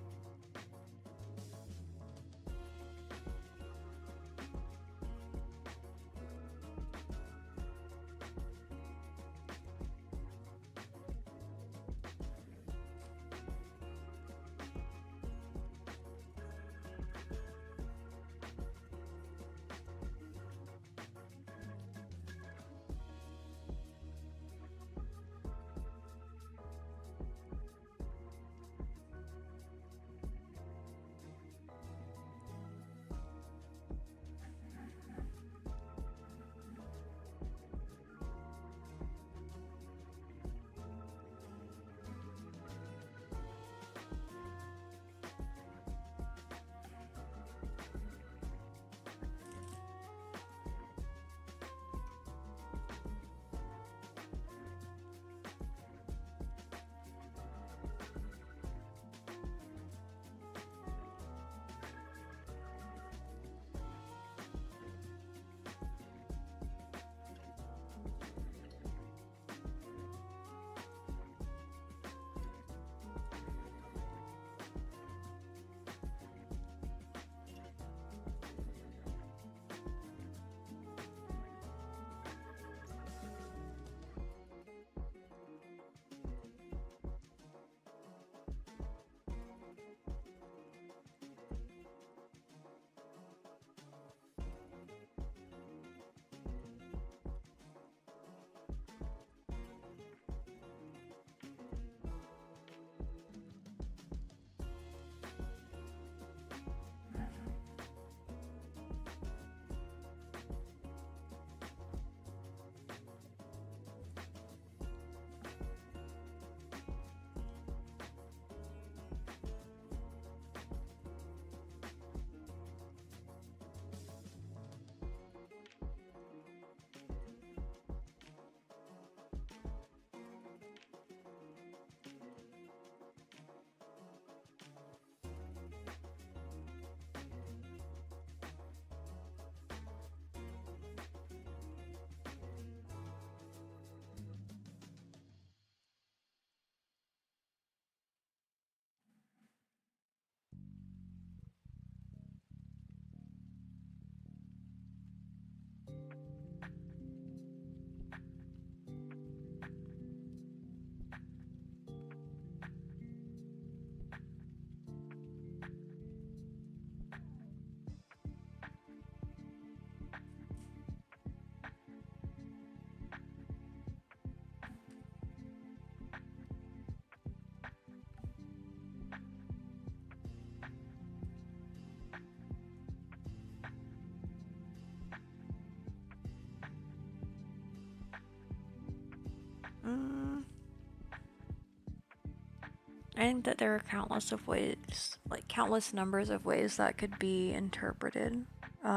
I think that there are countless of ways, like countless numbers of ways that could be interpreted. So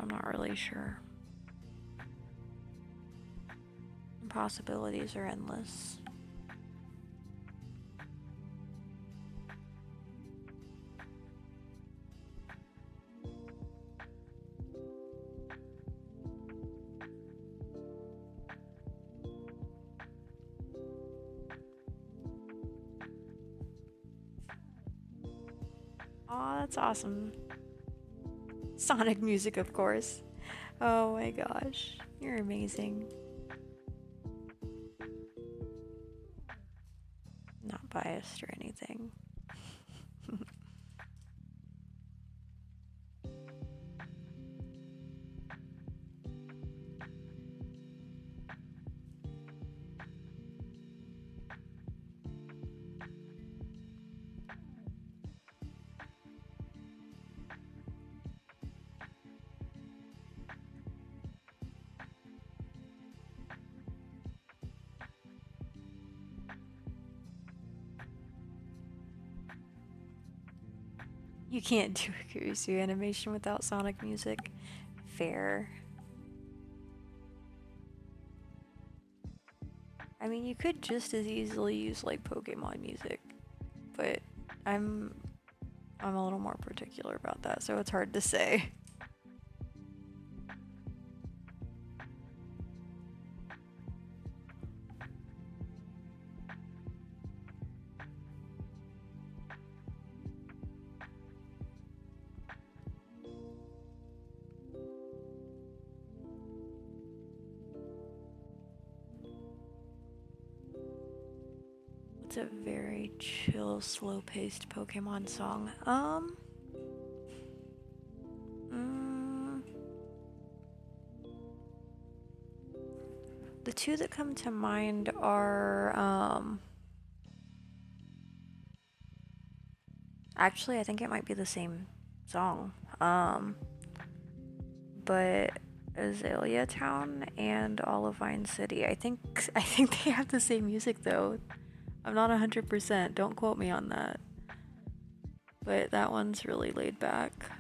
I'm not really sure. The possibilities are endless. Aw, that's awesome. Sonic music, of course. Oh my gosh, you're amazing. Not biased or anything. You can't do a Kurisu animation without Sonic music. Fair. I mean, you could just as easily use like Pokemon music, but I'm a little more particular about that, so it's hard to say. It's a very chill, slow-paced Pokemon song. The two that come to mind are, actually, I think it might be the same song. But Azalea Town and Olivine City. I think they have the same music though. I'm not 100%, don't quote me on that. But that one's really laid back.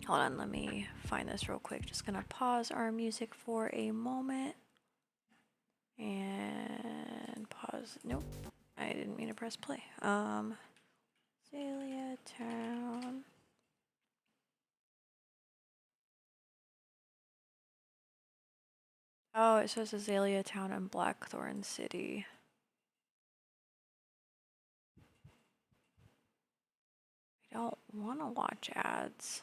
Hold on, let me find this real quick. Just gonna pause our music for a moment. And pause. Nope, I didn't mean to press play. Azalea Town. Oh, it says Azalea Town and Blackthorn City. I don't want to watch ads.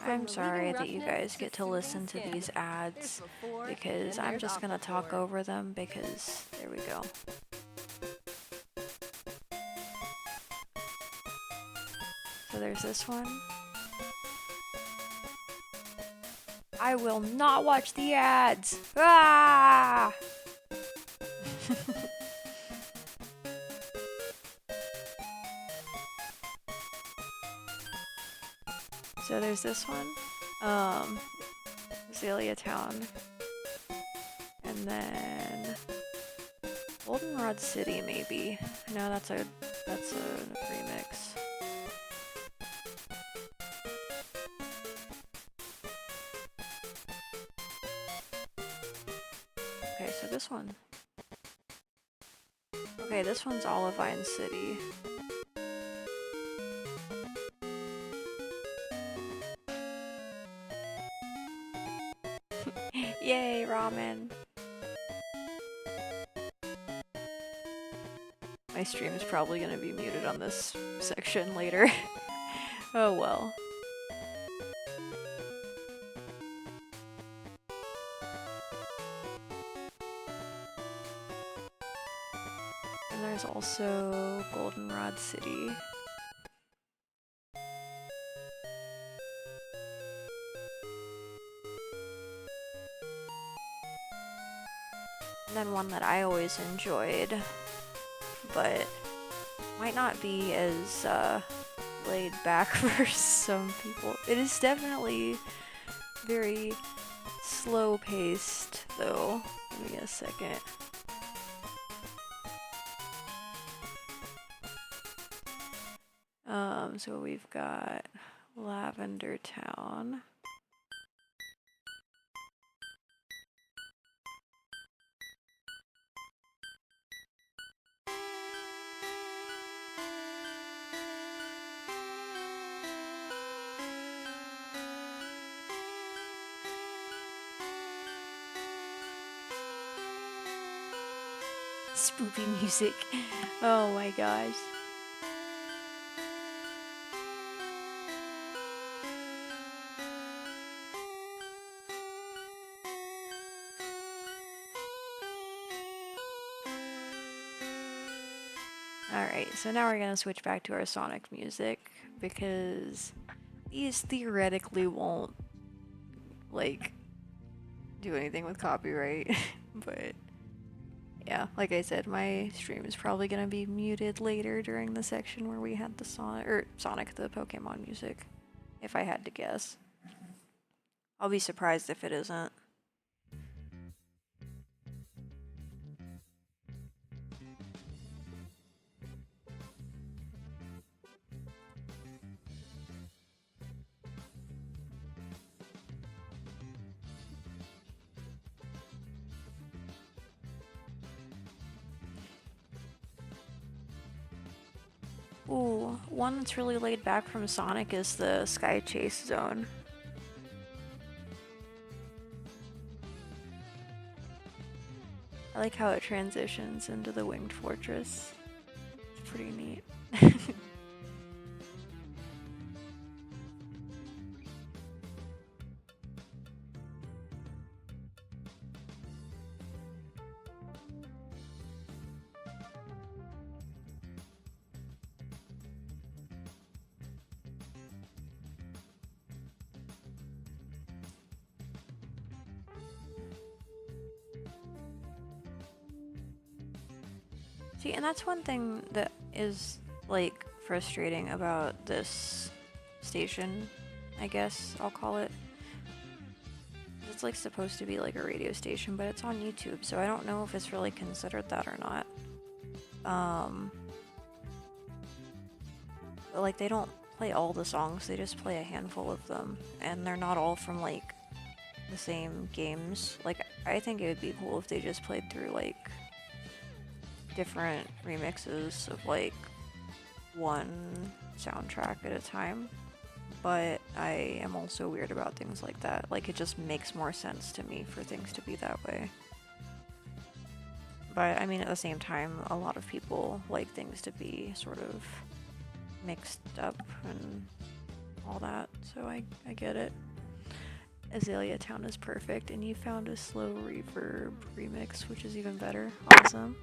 I'm sorry that you guys get to listen to these ads because I'm just gonna talk over them because there we go. So there's this one. I will not watch the ads. Ah! So there's this one, Azalea Town, and then Goldenrod City maybe. No, that's a remix. Okay, so this one. Okay, this one's Olivine City. Yay, ramen! My stream's probably gonna be muted on this section later. Oh well. And there's also Goldenrod City. And then one that I always enjoyed, but might not be as laid back for some people. It is definitely very slow paced though. Give me a second. So we've got Lavender Town. Spoopy music. Oh my gosh. Alright, so now we're gonna switch back to our Sonic music, because these theoretically won't, like, do anything with copyright, but yeah, like I said, my stream is probably gonna be muted later during the section where we had the Sonic, the Pokemon music, if I had to guess. I'll be surprised if it isn't. Ooh, one that's really laid back from Sonic is the Sky Chase Zone. I like how it transitions into the Winged Fortress. It's pretty neat. See, and that's one thing that is, like, frustrating about this station, I guess I'll call it. It's, like, supposed to be, like, a radio station, but it's on YouTube, so I don't know if it's really considered that or not. But, like, they don't play all the songs, they just play a handful of them, and they're not all from, like, the same games. Like, I think it would be cool if they just played through, like, different remixes of like one soundtrack at a time, but I am also weird about things like that. Like, it just makes more sense to me for things to be that way. But I mean, at the same time, a lot of people like things to be sort of mixed up and all that, so I get it. Azalea Town is perfect, and you found a slow reverb remix, which is even better. Awesome.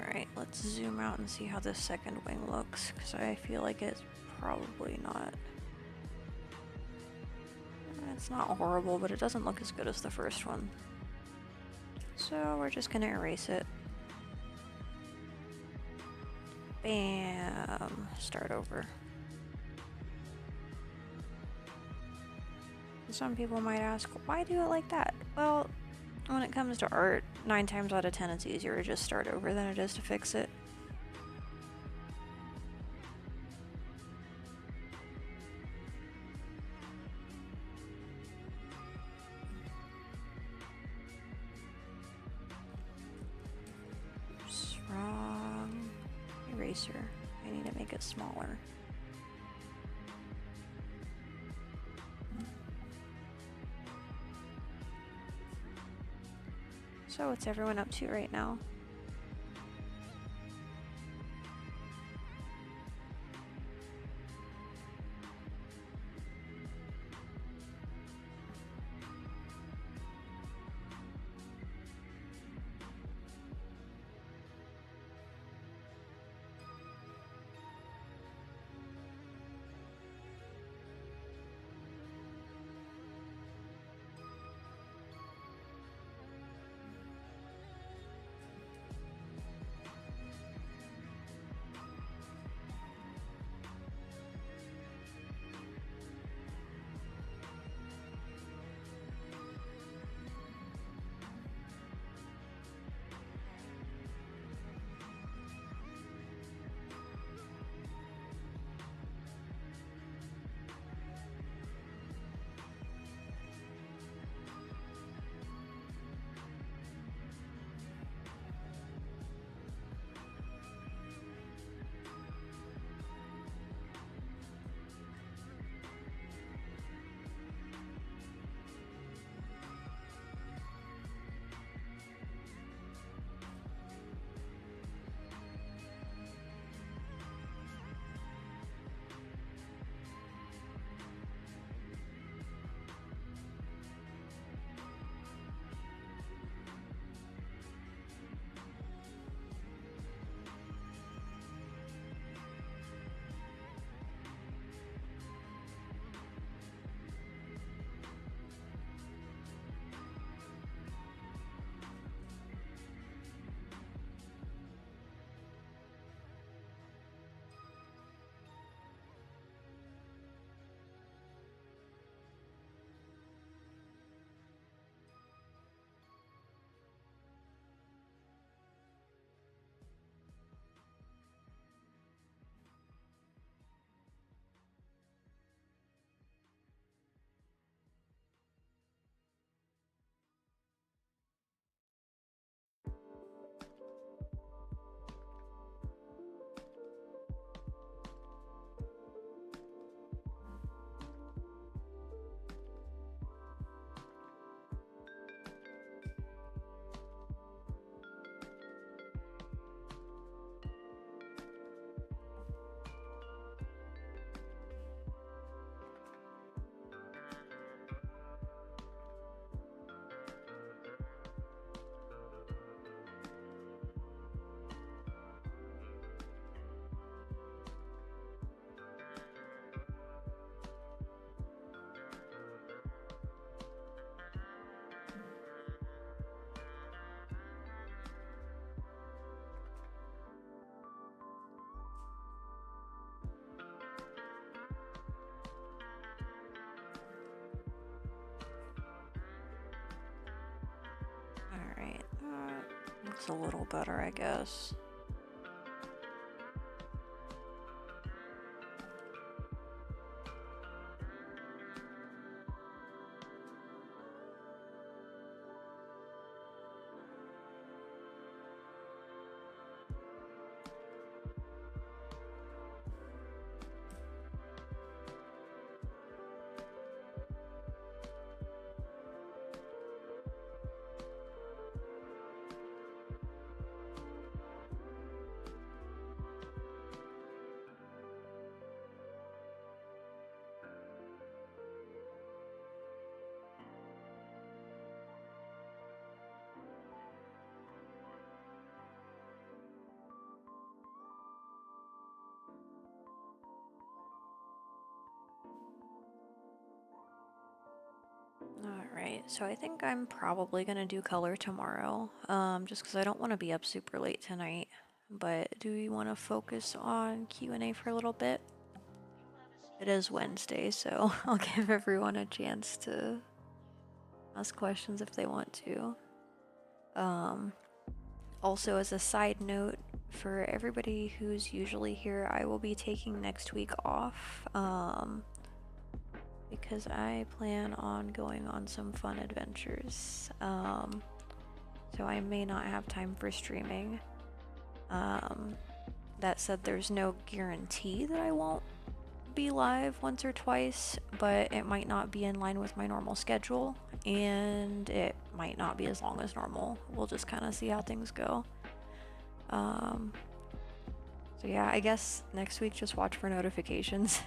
Alright, let's zoom out and see how this second wing looks, because I feel like it's probably not... It's not horrible, but it doesn't look as good as the first one. So we're just gonna erase it. Bam! Start over. Some people might ask, why do it like that? Well, when it comes to art, 9 times out of 10 it's easier to just start over than it is to fix it. Oops, wrong eraser. I need to make it smaller. So what's everyone up to right now? Alright, looks a little better, I guess. Alright, so I think I'm probably gonna do color tomorrow, just because I don't want to be up super late tonight. But do we want to focus on Q&A for a little bit? It is Wednesday, so I'll give everyone a chance to ask questions if they want to. Also, as a side note, for everybody who's usually here, I will be taking next week off, because I plan on going on some fun adventures. So I may not have time for streaming. that said there's no guarantee that I won't be live once or twice, but it might not be in line with my normal schedule, and it might not be as long as normal. We'll just kind of see how things go. So yeah, I guess next week just watch for notifications.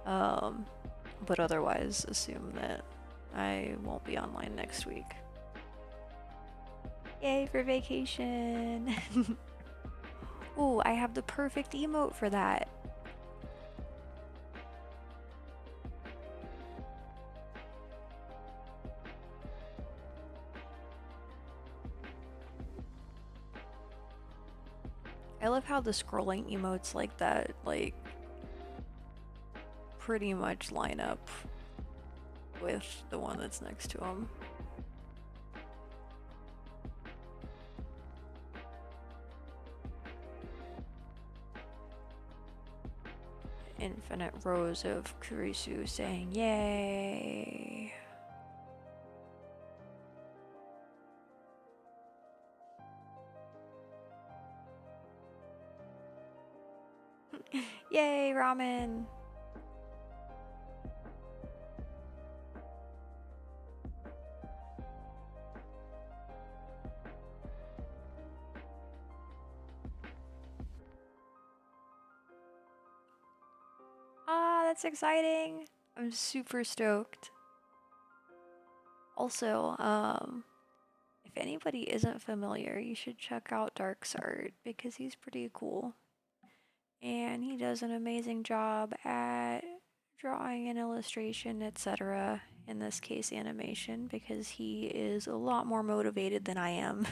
But otherwise assume that I won't be online next week. Yay for vacation! Ooh, I have the perfect emote for that. I love how the scrolling emotes like that, like, pretty much line up with the one that's next to them. Infinite rows of Kurisu saying yay. Yay, ramen! Ah, that's exciting! I'm super stoked. Also, if anybody isn't familiar, you should check out Dark's art because he's pretty cool. And he does an amazing job at drawing and illustration, etc. In this case, animation, because he is a lot more motivated than I am.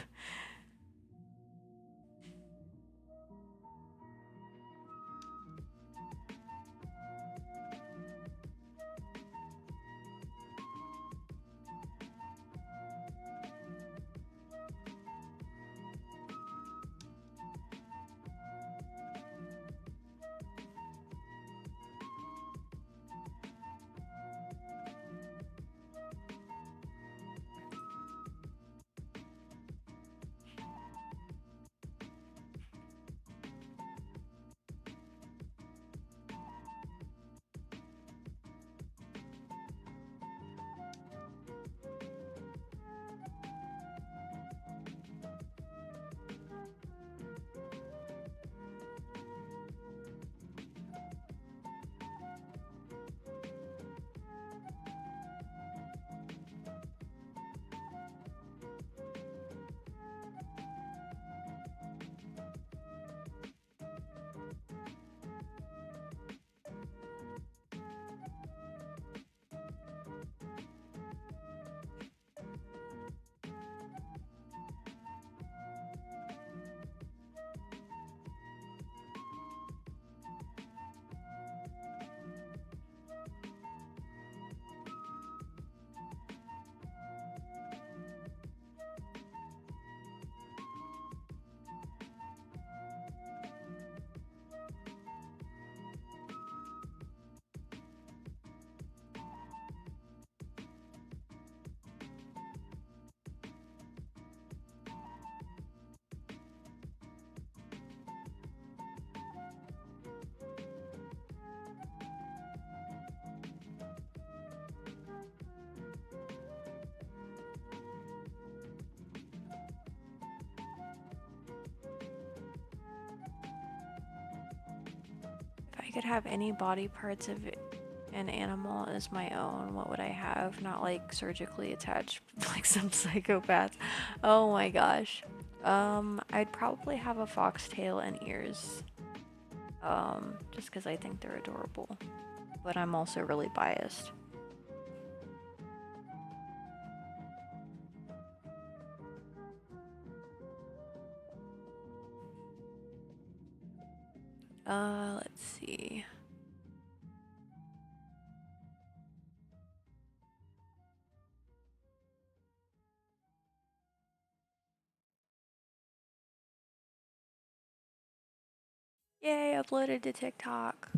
If I could have any body parts of an animal as my own, what would I have? Not like surgically attached like some psychopaths. Oh my gosh. I'd probably have a foxtail and ears. Just because I think they're adorable. But I'm also really biased. Let's see. Yay, uploaded to TikTok.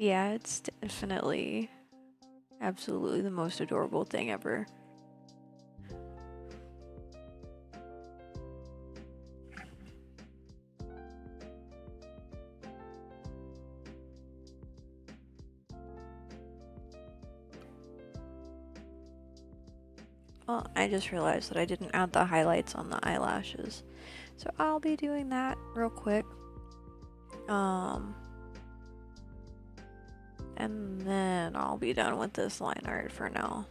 Yeah, it's definitely absolutely the most adorable thing ever. Well, I just realized that I didn't add the highlights on the eyelashes. So I'll be doing that real quick. And then I'll be done with this line art for now.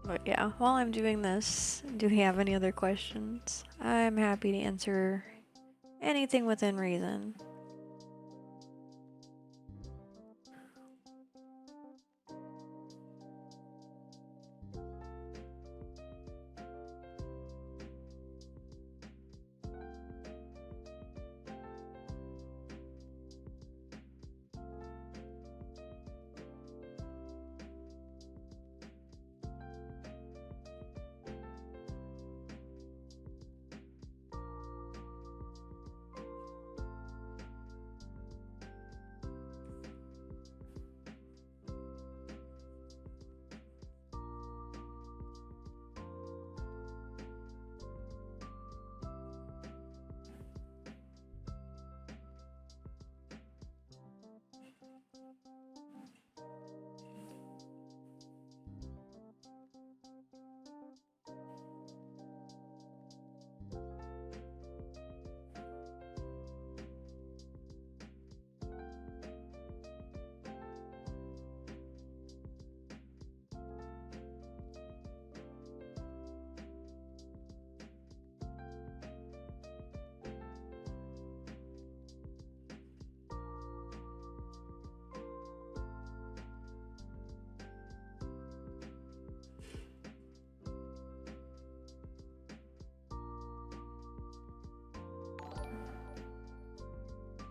But yeah, while I'm doing this, do we have any other questions? I'm happy to answer anything within reason.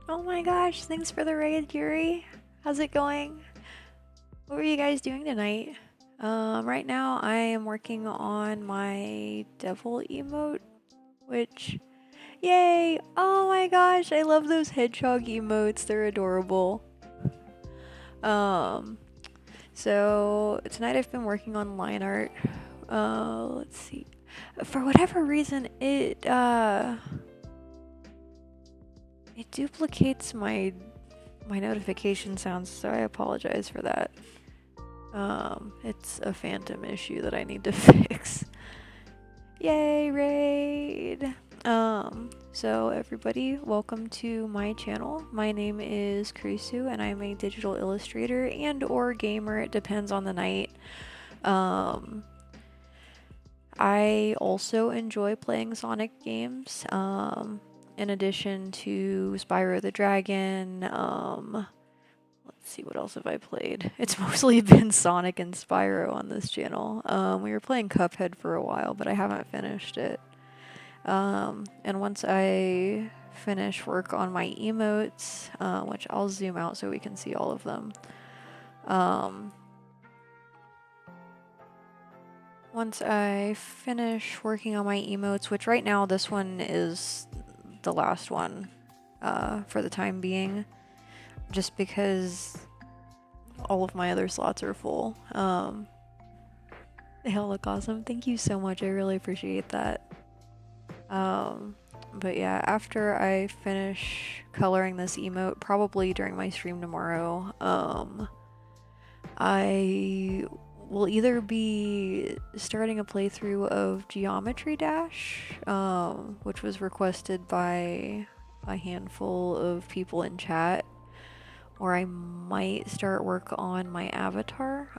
Oh my gosh, thanks for the raid, Yuri. How's it going? What were you guys doing tonight? Right now I am working on my devil emote, which, yay! Oh my gosh, I love those hedgehog emotes, they're adorable. So tonight I've been working on line art. Let's see. For whatever reason, it duplicates my notification sounds, so I apologize for that. It's a phantom issue that I need to fix. Yay, raid! So everybody, welcome to my channel. My name is Kurisu, and I'm a digital illustrator and or gamer. It depends on the night. I also enjoy playing Sonic games. In addition to Spyro the Dragon, let's see, what else have I played? It's mostly been Sonic and Spyro on this channel. We were playing Cuphead for a while, but I haven't finished it. And once I finish work on my emotes, which I'll zoom out so we can see all of them. Once I finish working on my emotes, which right now this one is the last one for the time being, just because all of my other slots are full. They all look awesome. Thank you so much. I really appreciate that. But yeah, after I finish coloring this emote, probably during my stream tomorrow, I will either be starting a playthrough of Geometry Dash, which was requested by a handful of people in chat, or I might start work on my avatar.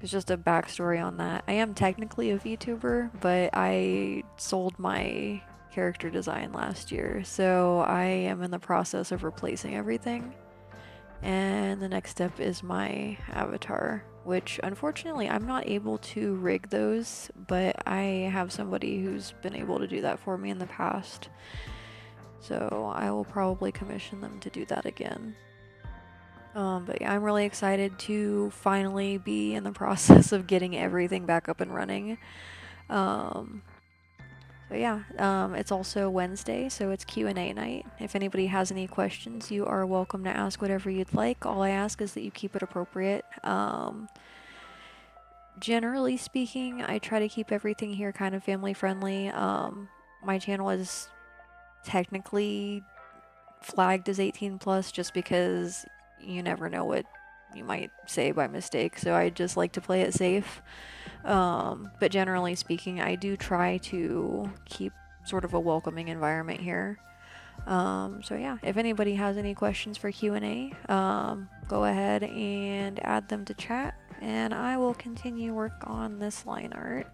It's just a backstory on that. I am technically a VTuber, but I sold my character design last year, so I am in the process of replacing everything. And the next step is my avatar, which unfortunately I'm not able to rig those, but I have somebody who's been able to do that for me in the past. So I will probably commission them to do that again. But yeah, I'm really excited to finally be in the process of getting everything back up and running. So yeah, it's also Wednesday, so it's Q&A night. If anybody has any questions, you are welcome to ask whatever you'd like. All I ask is that you keep it appropriate. Generally speaking, I try to keep everything here kind of family friendly. My channel is technically flagged as 18 plus just because you never know what you might say by mistake, so I just like to play it safe. But generally speaking, I do try to keep sort of a welcoming environment here. So yeah, if anybody has any questions for Q&A, go ahead and add them to chat, and I will continue work on this line art.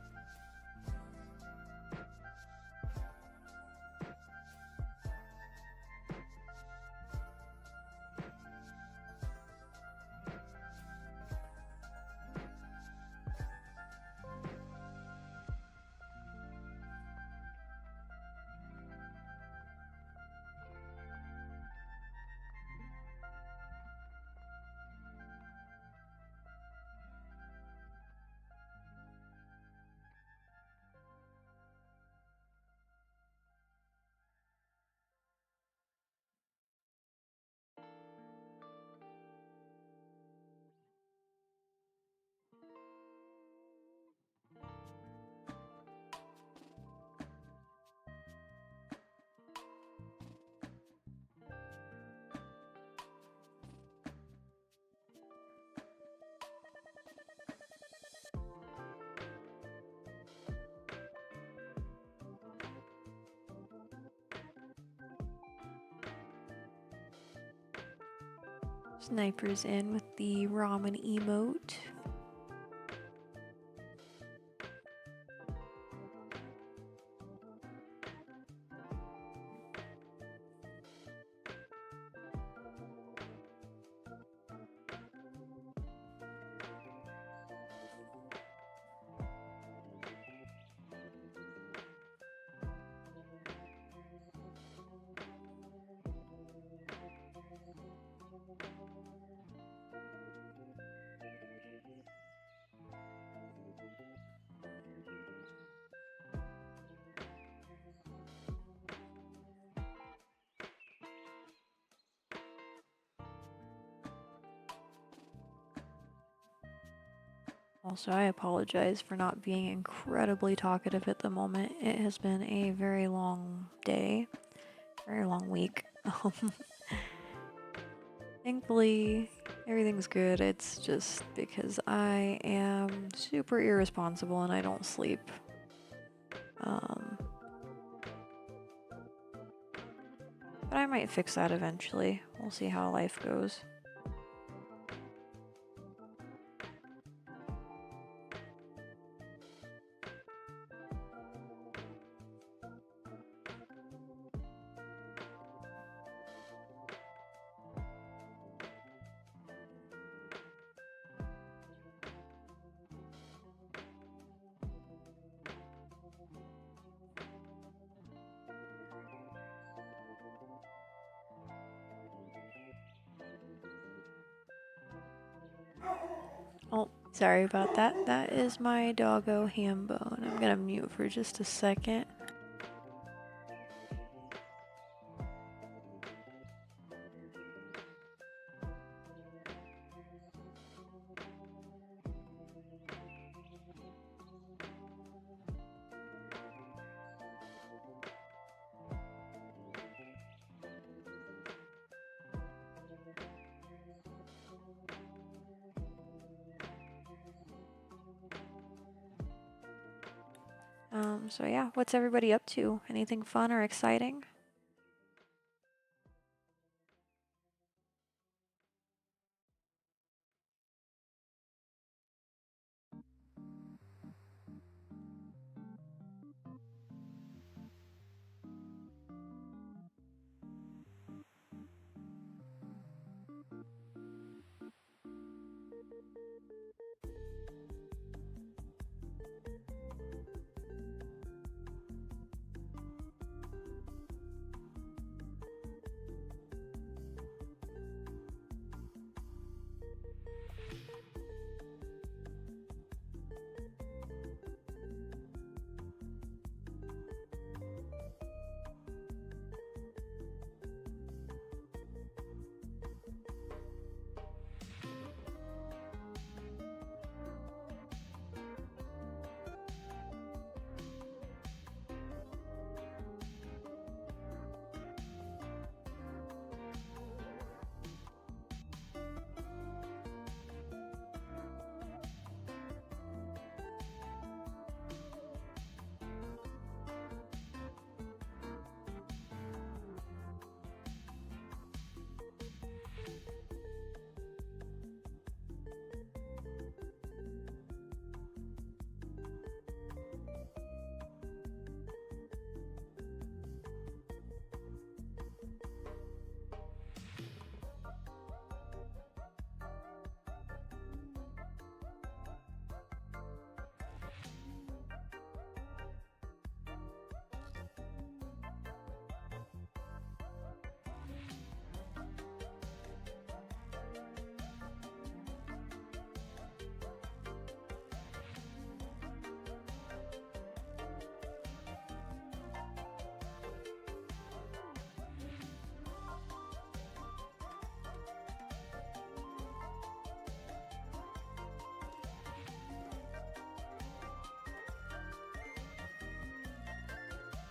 Sniper's in with the ramen emote. Also, I apologize for not being incredibly talkative at the moment. It has been a very long day, very long week. Thankfully, everything's good. It's just because I am super irresponsible and I don't sleep. But I might fix that eventually. We'll see how life goes. Oh, sorry about that. That is my doggo Hambone. I'm gonna mute for just a second. So yeah, what's everybody up to? Anything fun or exciting?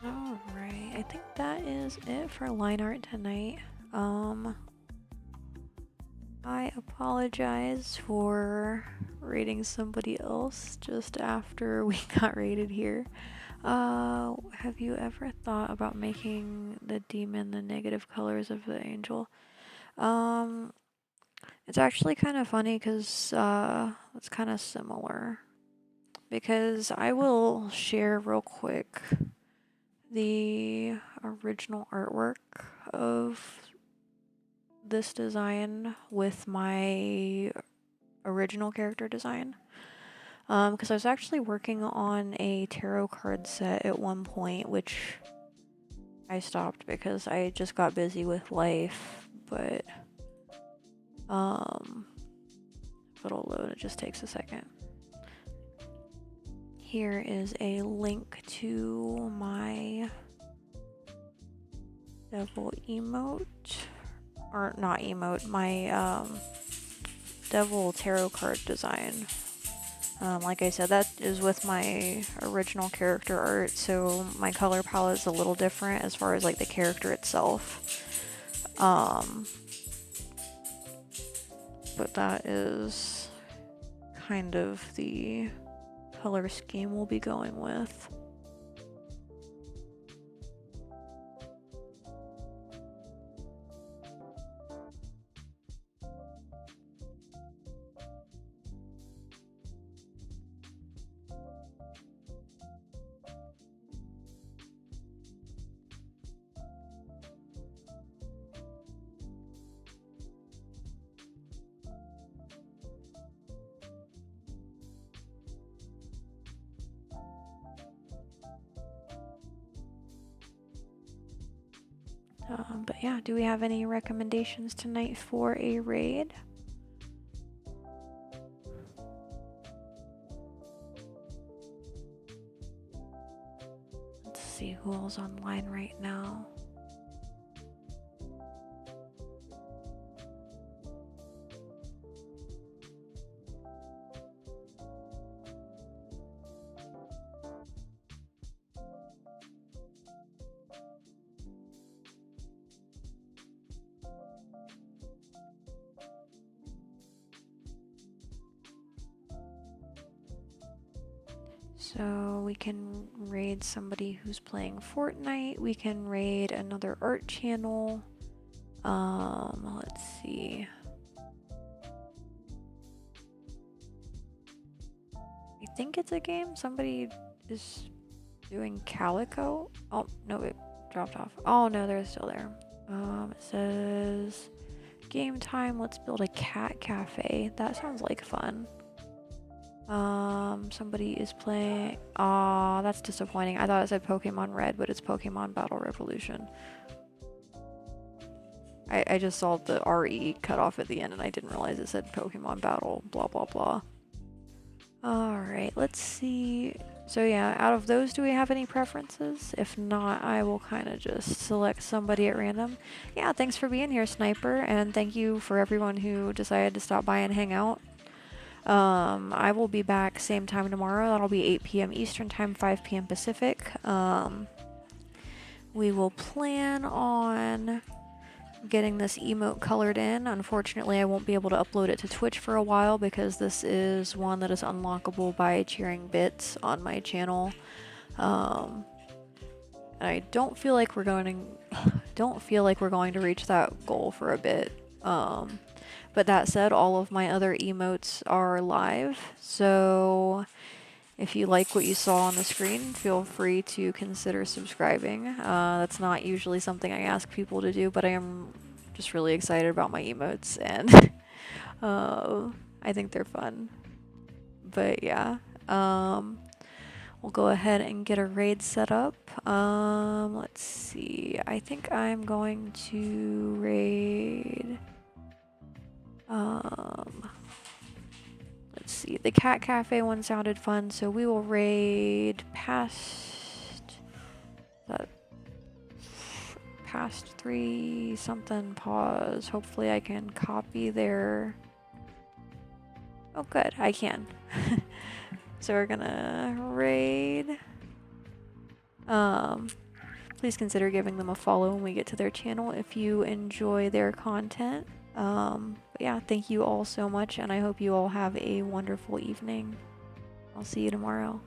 Alright, I think that is it for line art tonight. I apologize for rating somebody else just after we got rated here. Have you ever thought about making the demon the negative colors of the angel? It's actually kind of funny because it's kind of similar. Because I will share real quick the original artwork of this design with my original character design. Because I was actually working on a tarot card set at one point, which I stopped because I just got busy with life, but it'll load, it just takes a second. Here is a link to my devil emote, or not emote, my devil tarot card design. Like I said, that is with my original character art, so my color palette is a little different as far as like the character itself. But that is kind of the color scheme we'll be going with. But yeah, do we have any recommendations tonight for a raid? Let's see who else online right now. So we can raid somebody who's playing Fortnite. We can raid another art channel. Let's see. I think it's a game. Somebody is doing Calico. Oh, no, it dropped off. Oh, no, they're still there. It says game time. Let's build a cat cafe. That sounds like fun. Somebody is playing. Aw, that's disappointing. I thought it said Pokemon Red, but it's Pokemon Battle Revolution. I just saw the RE cut off at the end and I didn't realize it said Pokemon Battle, blah, blah, blah. Alright, let's see. So yeah, out of those, do we have any preferences? If not, I will kind of just select somebody at random. Yeah, thanks for being here, Sniper, and thank you for everyone who decided to stop by and hang out. I will be back same time tomorrow. That'll be 8 p.m. Eastern Time, 5 p.m. Pacific. We will plan on getting this emote colored in. Unfortunately, I won't be able to upload it to Twitch for a while because this is one that is unlockable by cheering bits on my channel. And I don't feel like we're going to reach that goal for a bit. But that said, all of my other emotes are live, so if you like what you saw on the screen, feel free to consider subscribing. That's not usually something I ask people to do, but I am just really excited about my emotes, and I think they're fun. But yeah, we'll go ahead and get a raid set up. Let's see. I think I'm going to raid... let's see, the cat cafe one sounded fun, so we will raid past 3 something pause. Hopefully I can copy their... Oh good, I can. So we're gonna raid please consider giving them a follow when we get to their channel if you enjoy their content. But yeah, thank you all so much, and I hope you all have a wonderful evening. I'll see you tomorrow.